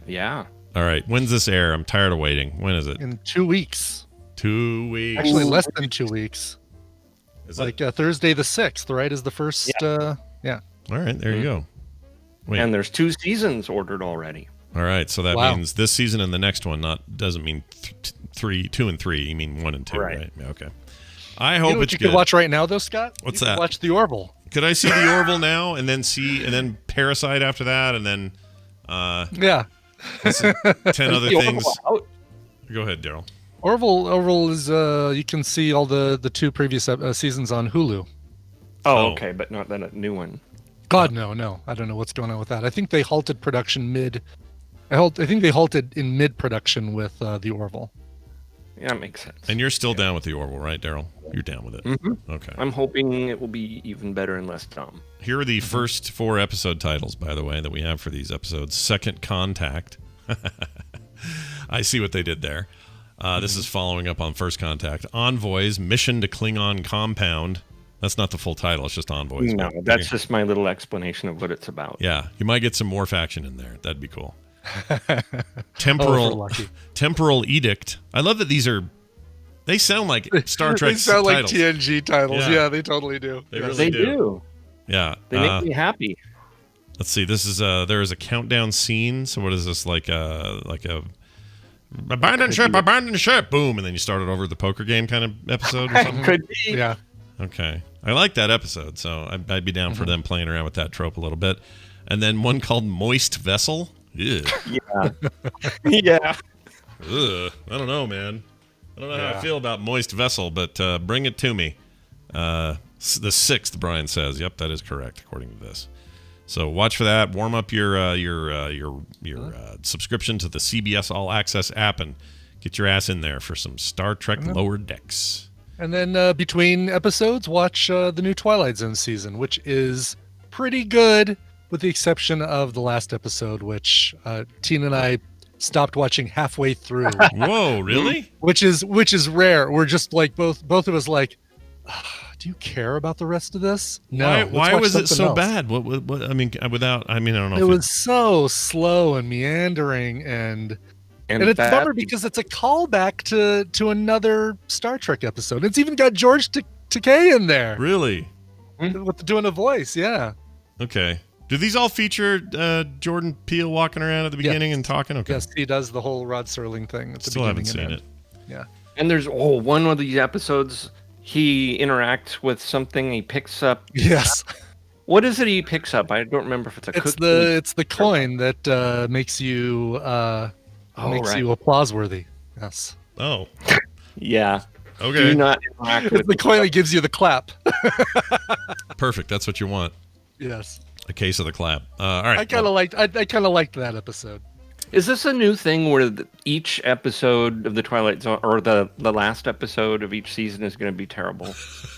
Yeah. All right. When's this air? I'm tired of waiting. When is it? In 2 weeks. 2 weeks. Actually, less than 2 weeks. Is like Thursday the 6th, right? Is the first. Yeah. All right. There you go. Wait. And there's 2 seasons ordered already. All right, so that means this season and the next one. Doesn't mean 2 and 3. You mean 1 and 2, right? Okay. I hope it's you good. Could watch right now, though, Scott. What's you that? Could watch The Orville. Could I see The Orville now, and then Parasite after that, and then 10 other things? Go ahead, Daryl. Orville is you can see all the 2 previous seasons on Hulu. Oh, okay, but not that new one. God, no. I don't know what's going on with that. I think they halted production I think they halted in mid-production with The Orville. Yeah, that makes sense. And you're still down with The Orville, right, Daryl? You're down with it. Mm-hmm. Okay. I'm hoping it will be even better and less dumb. Here are the first 4 episode titles, by the way, that we have for these episodes. Second Contact. I see what they did there. This is following up on First Contact. Envoys, Mission to Klingon Compound. That's not the full title. It's just Envoys. No, that's just my little explanation of what it's about. Yeah, you might get some more faction in there. That'd be cool. Temporal Edict. I love that they sound like Star Trek. They sound titles. like TNG titles. Yeah, they totally do. They really do. Yeah, they make me happy. Let's see. This is there is a countdown scene. So what is this like a abandon ship, boom, and then you start it over the poker game kind of episode or something? Could be. Yeah. Okay. I like that episode, so I'd be down for them playing around with that trope a little bit. And then one called Moist Vessel. Ugh. Yeah. Yeah. Ugh. I don't know, man. I don't know how I feel about Moist Vessel, but bring it to me. The 6th, Brian says. Yep, that is correct, according to this. So watch for that. Warm up your subscription to the CBS All Access app and get your ass in there for some Star Trek Lower Decks. And then between episodes, watch the new Twilight Zone season, which is pretty good, with the exception of the last episode, which Tina and I stopped watching halfway through. Whoa, really? Which is rare. We're just like both of us like, do you care about the rest of this? No. Why was it so bad? What? I mean, I don't know. It was so slow and meandering, and it's bummer because it's a callback to another Star Trek episode. It's even got George Takei in there. Really? Doing a voice, yeah. Okay. Do these all feature Jordan Peele walking around at the beginning and talking? Okay. Yes, he does the whole Rod Serling thing at the Still beginning. haven't seen it. Yeah. And there's one of these episodes. He interacts with something. He picks up. Yes. What is it he picks up? I don't remember if it's a cookie. It's the coin that makes you you applause worthy. Yes. Oh. Yeah. Okay. Do not interact with the coin that gives you the clap. Perfect. That's what you want. Yes. A case of the clap. All right. I kind of liked that episode. Is this a new thing where each episode of the Twilight Zone, or the last episode of each season, is going to be terrible?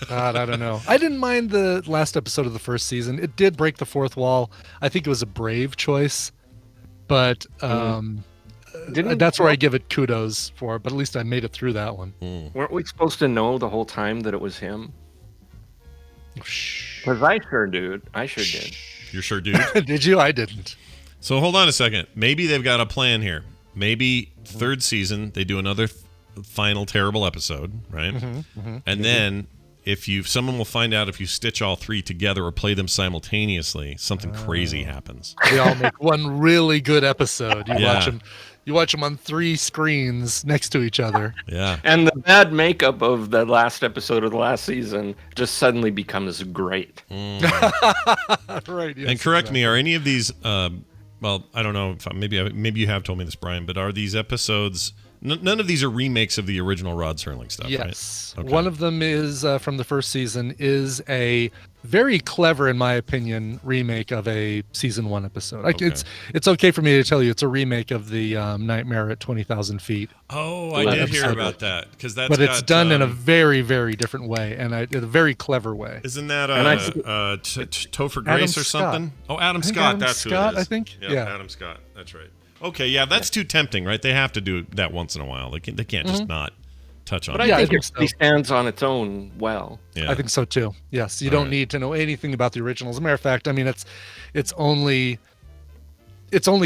God, I don't know. I didn't mind the last episode of the first season. It did break the fourth wall. I think it was a brave choice, but that's where I give it kudos for. But at least I made it through that one. Weren't we supposed to know the whole time that it was him? Because I sure did. You sure did? Did you? I didn't. So hold on a second. Maybe they've got a plan here. Maybe third season they do another final terrible episode, right? And then someone will find out if you stitch all three together or play them simultaneously, something crazy happens. They all make one really good episode. You watch them on 3 screens next to each other. Yeah. And the bad makeup of the last episode of the last season just suddenly becomes great. Right. Yes, and correct me, are any of these well, I don't know if maybe you have told me this, Brian, but are these episodes? None of these are remakes of the original Rod Serling stuff, yes. right? Okay. One of them is from the first season, is a very clever, in my opinion, remake of a season 1 episode. Like it's okay for me to tell you it's a remake of the Nightmare at 20,000 Feet. Oh, I did hear about that but it's done in a very, very different way, and in a very clever way. Isn't that Topher Grace or something? Oh, Adam Scott. That's who it is. I think. Yeah, Adam Scott. That's right. Okay, yeah, that's too tempting, right? They have to do that once in a while. They can't just not touch on it. But I think it stands on its own well. Yeah. I think so too. Yes, you don't need to know anything about the original. As a matter of fact, I mean, it's only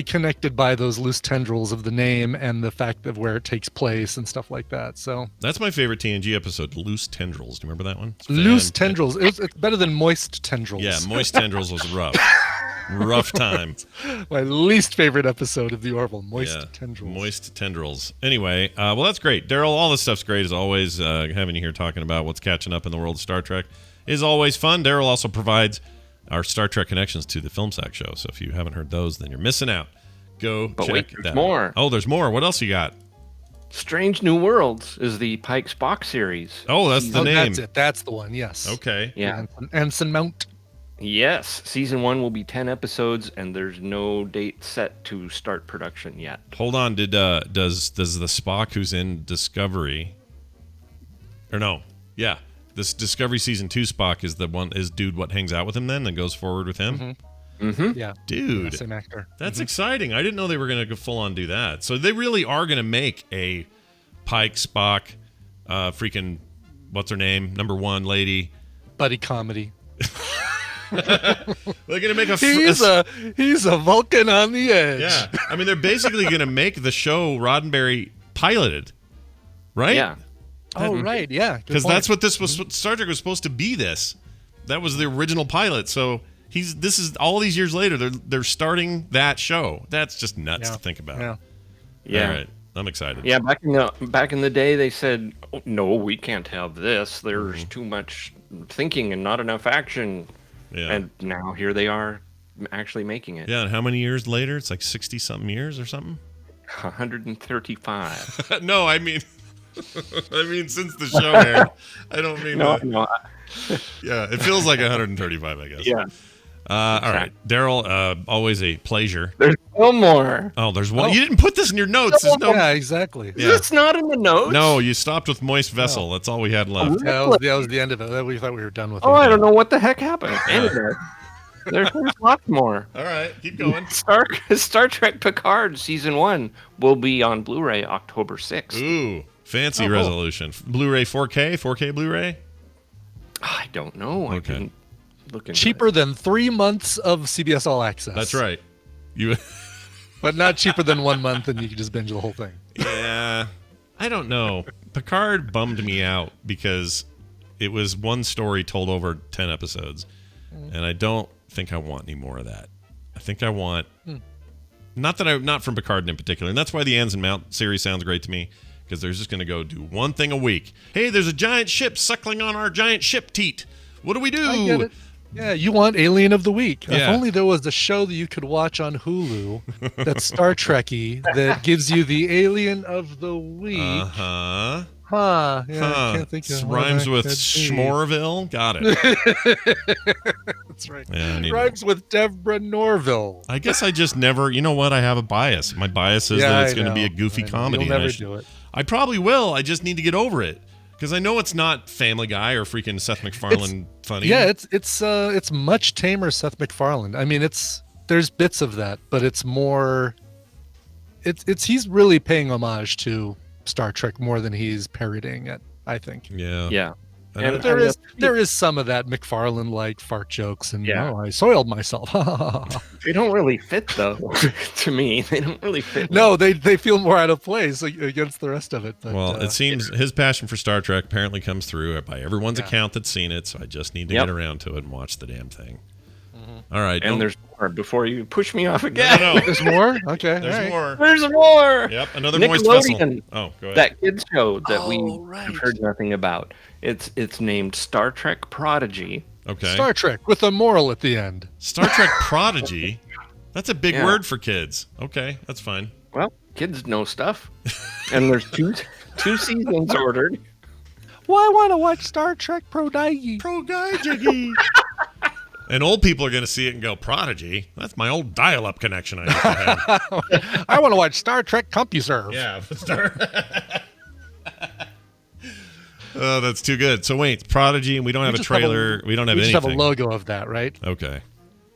connected by those loose tendrils of the name and the fact of where it takes place and stuff like that. So that's my favorite TNG episode, Loose Tendrils. Do you remember that one? Loose Tendrils. It's better than Moist Tendrils. Yeah, Moist Tendrils was rough. Rough time. My least favorite episode of the Orville, Moist Tendrils. Moist Tendrils. Anyway, well, that's great. Daryl, all this stuff's great as always. Having you here talking about what's catching up in the world of Star Trek is always fun. Daryl also provides our Star Trek connections to the Film Sack Show. So if you haven't heard those, then you're missing out. Go check that out. More. Oh, there's more. What else you got? Strange New Worlds is the Pike's Box series. Oh, that's the name. That's it. That's the one. Yes. Okay. Yeah. Anson Mount. Yes, season 1 will be 10 episodes, and there's no date set to start production yet. Hold on, does the Spock who's in Discovery, or no? Yeah, this Discovery season 2 Spock is dude what hangs out with him then and goes forward with him. Yeah, dude, same actor. That's exciting. I didn't know they were gonna go full on do that. So they really are gonna make a Pike, Spock, freaking what's her name, number 1 lady. buddy comedy. They're gonna make he's a Vulcan on the edge. Yeah, I mean they're basically gonna make the show Roddenberry piloted, right? Yeah. Oh right, yeah. Because that's what this was. Star Trek was supposed to be. That was the original pilot. So this is all these years later. They're starting that show. That's just nuts to think about. Yeah. All right, I'm excited. Yeah, back in the day, they said, oh, "No, we can't have this. There's too much thinking and not enough action." Yeah. And now here they are, actually making it. Yeah, and how many years later? It's like 60-something years or something. 135. No, I mean since the show aired. I don't mean no. Yeah, it feels like 135, I guess. Yeah. All right, Daryl. Always a pleasure. There's one more. Oh, there's one. You didn't put this in your notes. Yeah, exactly. Yeah. It's not in the notes. No, you stopped with moist vessel. That's all we had left. That was the end of it. We thought we were done with it. Oh, I don't know what the heck happened. Anyway, there's lots more. All right, keep going. Star Trek Picard Season 1 will be on Blu-ray October 6th. Ooh, fancy resolution. Blu-ray 4K Blu-ray? I don't know. I didn't look into cheaper than 3 months of CBS All Access. That's right. But not cheaper than 1 month, and you can just binge the whole thing. Yeah, I don't know. Picard bummed me out because it was one story told over 10 episodes, and I don't think I want any more of that. I think I want not from Picard in particular, and that's why the Anson Mount series sounds great to me, because they're just going to go do one thing a week. Hey, there's a giant ship suckling on our giant ship teat. What do we do? I get it. Yeah, you want Alien of the Week. Yeah. If only there was a show that you could watch on Hulu that's Star Trek-y that gives you the Alien of the Week. Uh-huh. Huh. Yeah, I can't think of rhymes with Schmorville. Got it. That's right. Yeah, rhymes with Deborah Norville. I guess I just never, you know what? I have a bias. My bias is that it's going to be a goofy comedy. You'll never do it. I probably will. I just need to get over it. Because I know it's not Family Guy or freaking Seth MacFarlane funny. Yeah, it's much tamer Seth MacFarlane. I mean, there's bits of that, but it's more. He's really paying homage to Star Trek more than he's parodying it, I think. Yeah. Yeah. And there is some of that MacFarlane like fart jokes and I soiled myself. They don't really fit though. To me, they don't really fit. No, they feel more out of place against the rest of it. But, well, it seems his passion for Star Trek apparently comes through by everyone's account that's seen it. So I just need to get around to it and watch the damn thing. All right, and there's more before you push me off again. No. There's more. Okay, there's more. There's more. Yep, another moist vessel. Oh, go ahead. That kids show that have heard nothing about. It's named Star Trek Prodigy. Okay. Star Trek with a moral at the end. Star Trek Prodigy. That's a big word for kids. Okay, that's fine. Well, kids know stuff, and there's two seasons ordered. Well, I want to watch Star Trek Prodigy. Prodigy. And old people are going to see it and go, Prodigy? That's my old dial-up connection I used to have. I want to watch Star Trek CompuServe. Yeah. Oh, that's too good. So wait, Prodigy, and we don't have a trailer. We don't have anything. We just have a logo of that, right? Okay.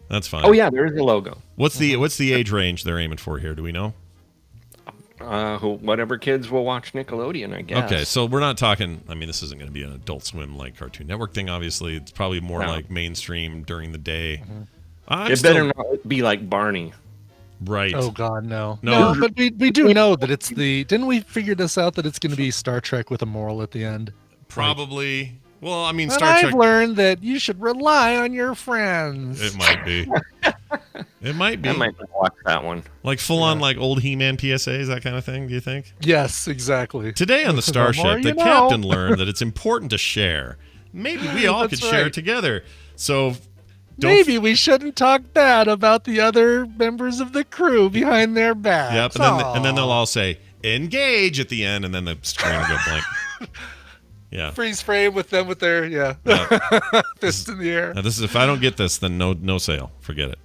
That's fine. Oh, yeah, there is a logo. What's the age range they're aiming for here? Do we know? Whatever kids will watch Nickelodeon, I guess. Okay, so we're not talking. I mean, this isn't going to be an Adult Swim like Cartoon Network thing. Obviously, it's probably more like mainstream during the day. It better not be like Barney. Right. Oh God, no. But we do know that it's the. Didn't we figure this out that it's going to be Star Trek with a moral at the end? Probably. Well, I mean, and Star Trek. I've learned that you should rely on your friends. It might be. It might be. I might watch that one. Like full on like old He-Man PSAs, that kind of thing, do you think? Yes, exactly. Today on the Starship, the captain learned that it's important to share. Maybe we all could share together. So maybe we shouldn't talk bad about the other members of the crew behind their backs. Yep, and then they'll all say, engage at the end, and then the screen will go blank. Yeah. Freeze frame with them with their fists in the air. Now this is if I don't get this, then no sale. Forget it.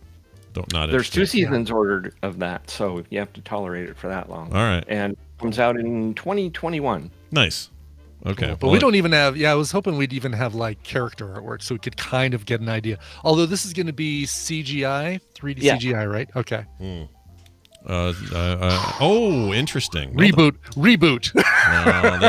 There's 2 seasons ordered of that, so you have to tolerate it for that long. All right. And it comes out in 2021. Nice. Okay. Cool. But we don't even have. Yeah, I was hoping we'd even have like character artwork, so we could kind of get an idea. Although this is going to be CGI, 3D CGI, right? Okay. Oh, interesting. Reboot. No,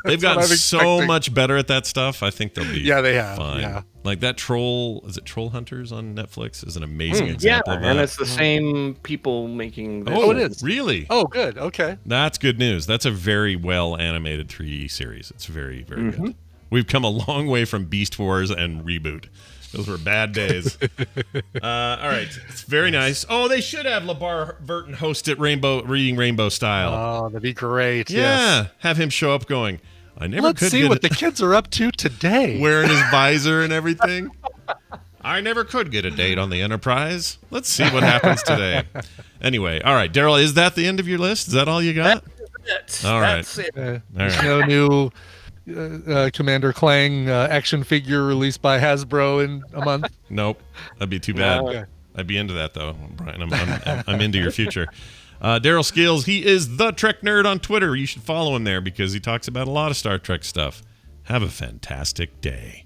they've gotten I'm so expecting. much better at that stuff. I think they'll be They have. fine. Yeah. Like that Troll, is it Troll Hunters on Netflix? Is an amazing Yeah, example of that. and it's the same people making this. Oh, it is. Really? Oh, good. Okay. That's good news. That's a very well animated 3D series. It's very, very good. We've come a long way from Beast Wars and Reboot. Those were bad days. All right. It's very nice. Oh, they should have LeVar Burton host it Reading Rainbow style. Oh, that'd be great. Yeah. Yes. Have him show up going, I never Let's could see get what the kids are up to today. wearing his visor and everything. I never could get a date on the Enterprise. Let's see what happens today. Anyway, all right, Daryl, is that the end of your list? Is that all you got? That's it. All right. That's it. There's right. no new Commander Klang action figure released by Hasbro in a month. Nope, that'd be too bad. Okay. I'd be into that though, Brian. I'm into your future. Daryl Skills, he is the Trek Nerd on Twitter. You should follow him there because he talks about a lot of Star Trek stuff. Have a fantastic day.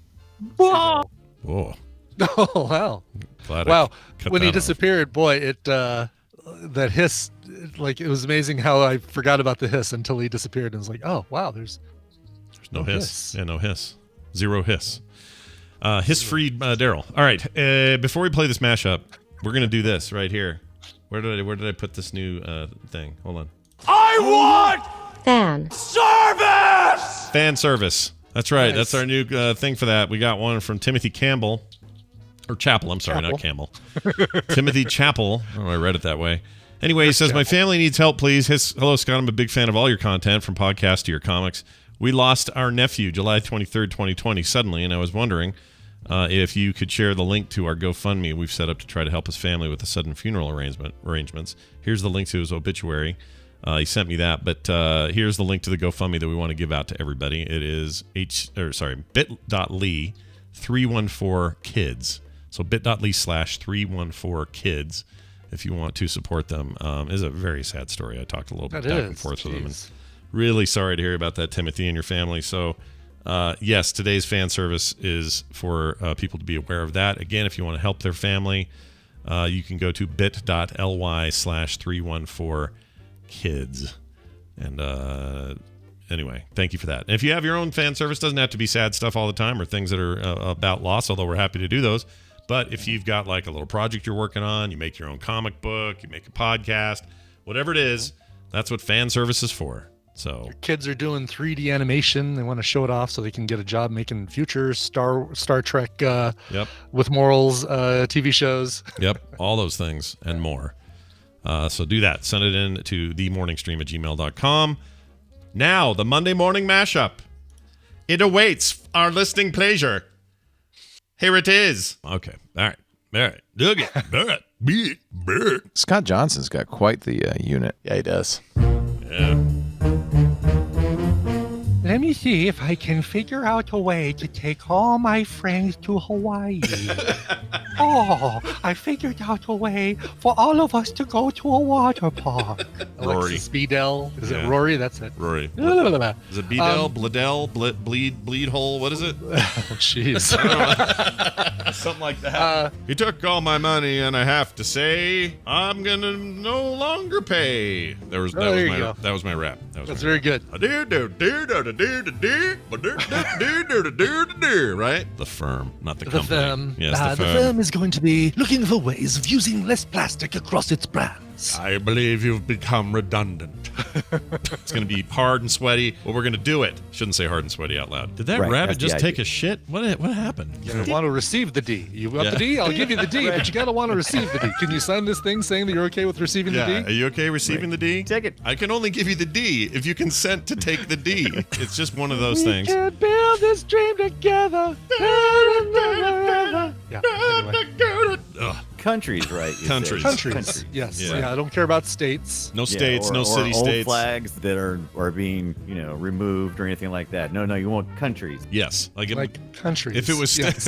Whoa! Whoa. Oh wow! Glad I Wow! cut When he that off. disappeared, boy, that hiss, like it was amazing how I forgot about the hiss until he disappeared, and was like, oh wow, there's No hiss. Yeah, no hiss. Zero hiss. Hiss-free Daryl. All right. Before we play this mashup, we're gonna do this right here. Where did I put this new thing? Hold on. I want Fan. service! Fan service. That's right. Nice. That's our new thing for that. We got one from Timothy Campbell. Or Chappell. I'm sorry, not Campbell. Timothy Chappell. Oh, I read it that way. Anyway, he says, my family needs help, please. Hello, Scott. I'm a big fan of all your content, from podcasts to your comics. We lost our nephew July 23rd, 2020, suddenly, and I was wondering if you could share the link to our GoFundMe we've set up to try to help his family with the sudden funeral arrangements. Here's the link to his obituary. He sent me that, but here's the link to the GoFundMe that we want to give out to everybody. It is bit.ly 314kids. So bit.ly/314kids if you want to support them. It's a very sad story. I talked a little bit back and forth with them. And really sorry to hear about that, Timothy, and your family. So, yes, today's fan service is for people to be aware of that. Again, if you want to help their family, you can go to bit.ly/314kids. And anyway, thank you for that. And if you have your own fan service, doesn't have to be sad stuff all the time or things that are about loss, although we're happy to do those. But if you've got like a little project you're working on, you make your own comic book, you make a podcast, whatever it is, that's what fan service is for. So kids are doing 3D animation. They want to show it off so they can get a job making future Star Trek with morals TV shows. Yep, all those things and more. So do that. Send it in to themorningstream@gmail.com. Now, the Monday morning mashup. It awaits our listening pleasure. Here it is. Okay. All right. Look it. Scott Johnson's got quite the unit. Yeah, he does. Yeah. Let me see if I can figure out a way to take all my friends to Hawaii. Oh, I figured out a way for all of us to go to a water park. Rory. Alexis Bledel. Is it Yeah. Rory? That's it. Rory. Blah, blah, blah, blah. Is it Bledel, Bledel, Bleed Hole? What is it? Oh, jeez. Something like that. He took all my money, and I have to say, I'm gonna no longer pay. That was my rap. That's very good. Right? The firm, not the The company. firm. Yes, the firm is going to be looking for ways of using less plastic across its brands. I believe you've become redundant. It's going to be hard and sweaty. Well, we're going to do it. Shouldn't say hard and sweaty out loud. Did that Right, rabbit that's the just take idea. a shit? What happened? You're going to want to receive the D. You want the D? I'll give you the D, but you got to want to receive the D. Can you sign this thing saying that you're okay with receiving the Yeah, D? are you okay receiving the D? Take it. I can only give you the D if you consent to take the D. It's just one of those things. We can build this dream together. Yeah, anyway. Ugh. Countries, right? you Countries. said. Countries. Yes. Yeah. Yeah, I don't care about states. No states, no or city old states. flags that are being removed or anything like that. No, you want countries. Yes. Like countries. if it was yes.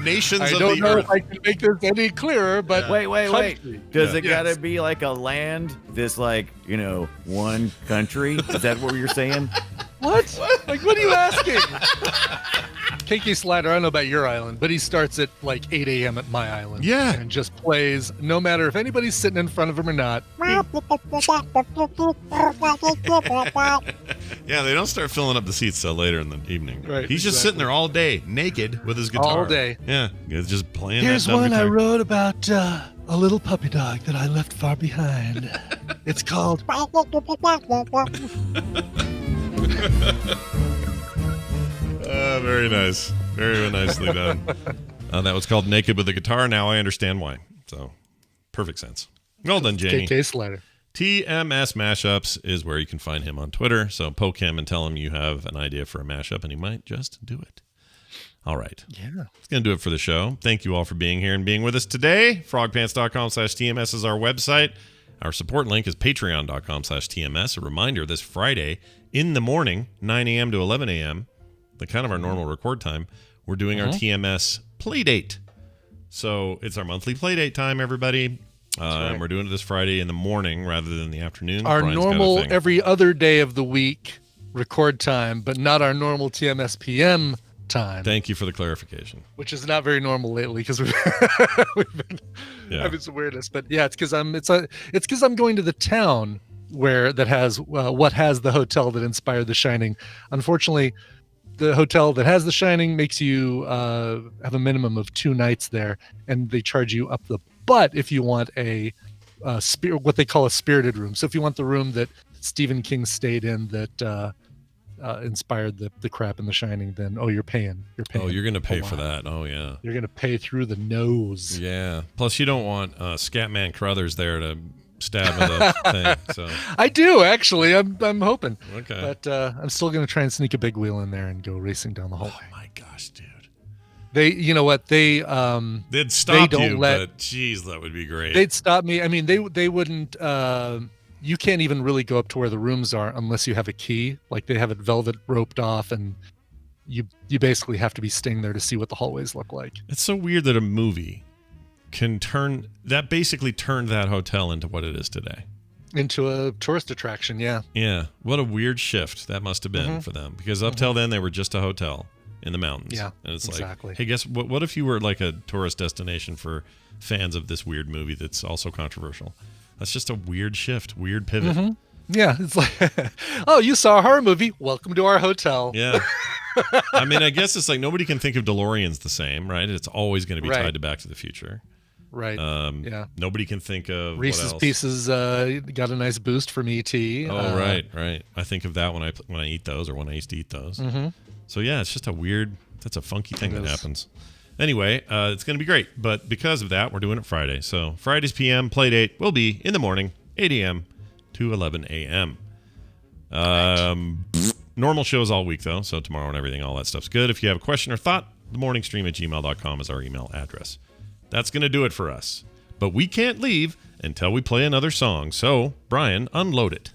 nations I of don't the know earth. if I can make this any clearer, but Wait. country. Does it Yes. gotta be like a land that's like, one country? Is that what you're saying? What? Like, what are you asking? KK Slider, I don't know about your island, but he starts at like 8 a.m. at my island. Yeah. And just plays no matter if anybody's sitting in front of him or not. Yeah, they don't start filling up the seats till later in the evening. Right, He's just sitting there all day, naked, with his guitar. All day. Yeah, he's just playing Here's that dumb one I guitar. wrote about a little puppy dog that I left far behind. It's called... Very nice. Very nicely done. That was called Naked with a Guitar. Now I understand why. So, perfect sense. Well done, Jamie. KK Slider. TMS Mashups is where you can find him on Twitter. So poke him and tell him you have an idea for a mashup, and he might just do it. All right. Yeah. That's going to do it for the show. Thank you all for being here and being with us today. Frogpants.com/TMS is our website. Our support link is patreon.com/TMS. A reminder, this Friday in the morning, 9 a.m. to 11 a.m., the kind of our normal record time, we're doing our TMS Playdate. So it's our monthly Playdate time, everybody. Right. And we're doing it this Friday in the morning rather than the afternoon. Our Brian's got a normal thing. every other day of the week record time, but not our normal TMS PM time. Thank you for the clarification. Which is not very normal lately because we've been having some weirdness. But yeah, it's because I'm going to the town that has what has the hotel that inspired The Shining. Unfortunately, the hotel that has The Shining makes you have a minimum of 2 nights there, and they charge you up the butt if you want a what they call a spirited room. So if you want the room that Stephen King stayed in that inspired the crap in The Shining, then you're paying. Oh, you're gonna pay for that. Oh yeah. You're gonna pay through the nose. Yeah. Plus, you don't want Scatman Crothers there to stab at the thing. So I do actually. I'm hoping. Okay. But I'm still gonna try and sneak a big wheel in there and go racing down the hallway. Oh my gosh, dude. You know what? They'd stop you, but geez, that would be great. They'd stop me. I mean, they wouldn't. You can't even really go up to where the rooms are unless you have a key. Like they have it velvet roped off, and you basically have to be staying there to see what the hallways look like. It's so weird that a movie can basically turned that hotel into what it is today. Into a tourist attraction, yeah. Yeah. What a weird shift that must have been for them. Because up till then, they were just a hotel in the mountains. Yeah, and it's exactly. like, hey, guess what if you were like a tourist destination for fans of this weird movie that's also controversial? That's just a weird shift, weird pivot. Yeah, it's like, oh, you saw a horror movie. Welcome to our hotel. Yeah. I mean, I guess it's like nobody can think of DeLoreans the same, right? It's always going to be tied to Back to the Future. Right. Yeah. Nobody can think of Reese's what else. Pieces got a nice boost from E.T. Oh, right. I think of that when I eat those, or when I used to eat those. So yeah, it's just that's a funky thing that happens. Anyway, it's going to be great, but because of that, we're doing it Friday. So Friday's PM Playdate will be in the morning, 8 a.m. to 11 a.m. Normal shows all week, though, so tomorrow and everything, all that stuff's good. If you have a question or thought, themorningstream@gmail.com is our email address. That's going to do it for us. But we can't leave until we play another song. So, Brian, unload it.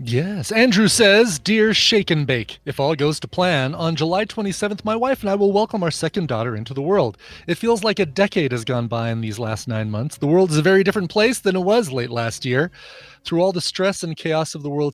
Yes. Andrew says, Dear Shake and Bake, if all goes to plan, on July 27th, my wife and I will welcome our second daughter into the world. It feels like a decade has gone by in these last 9 months. The world is a very different place than it was late last year. Through all the stress and chaos of the world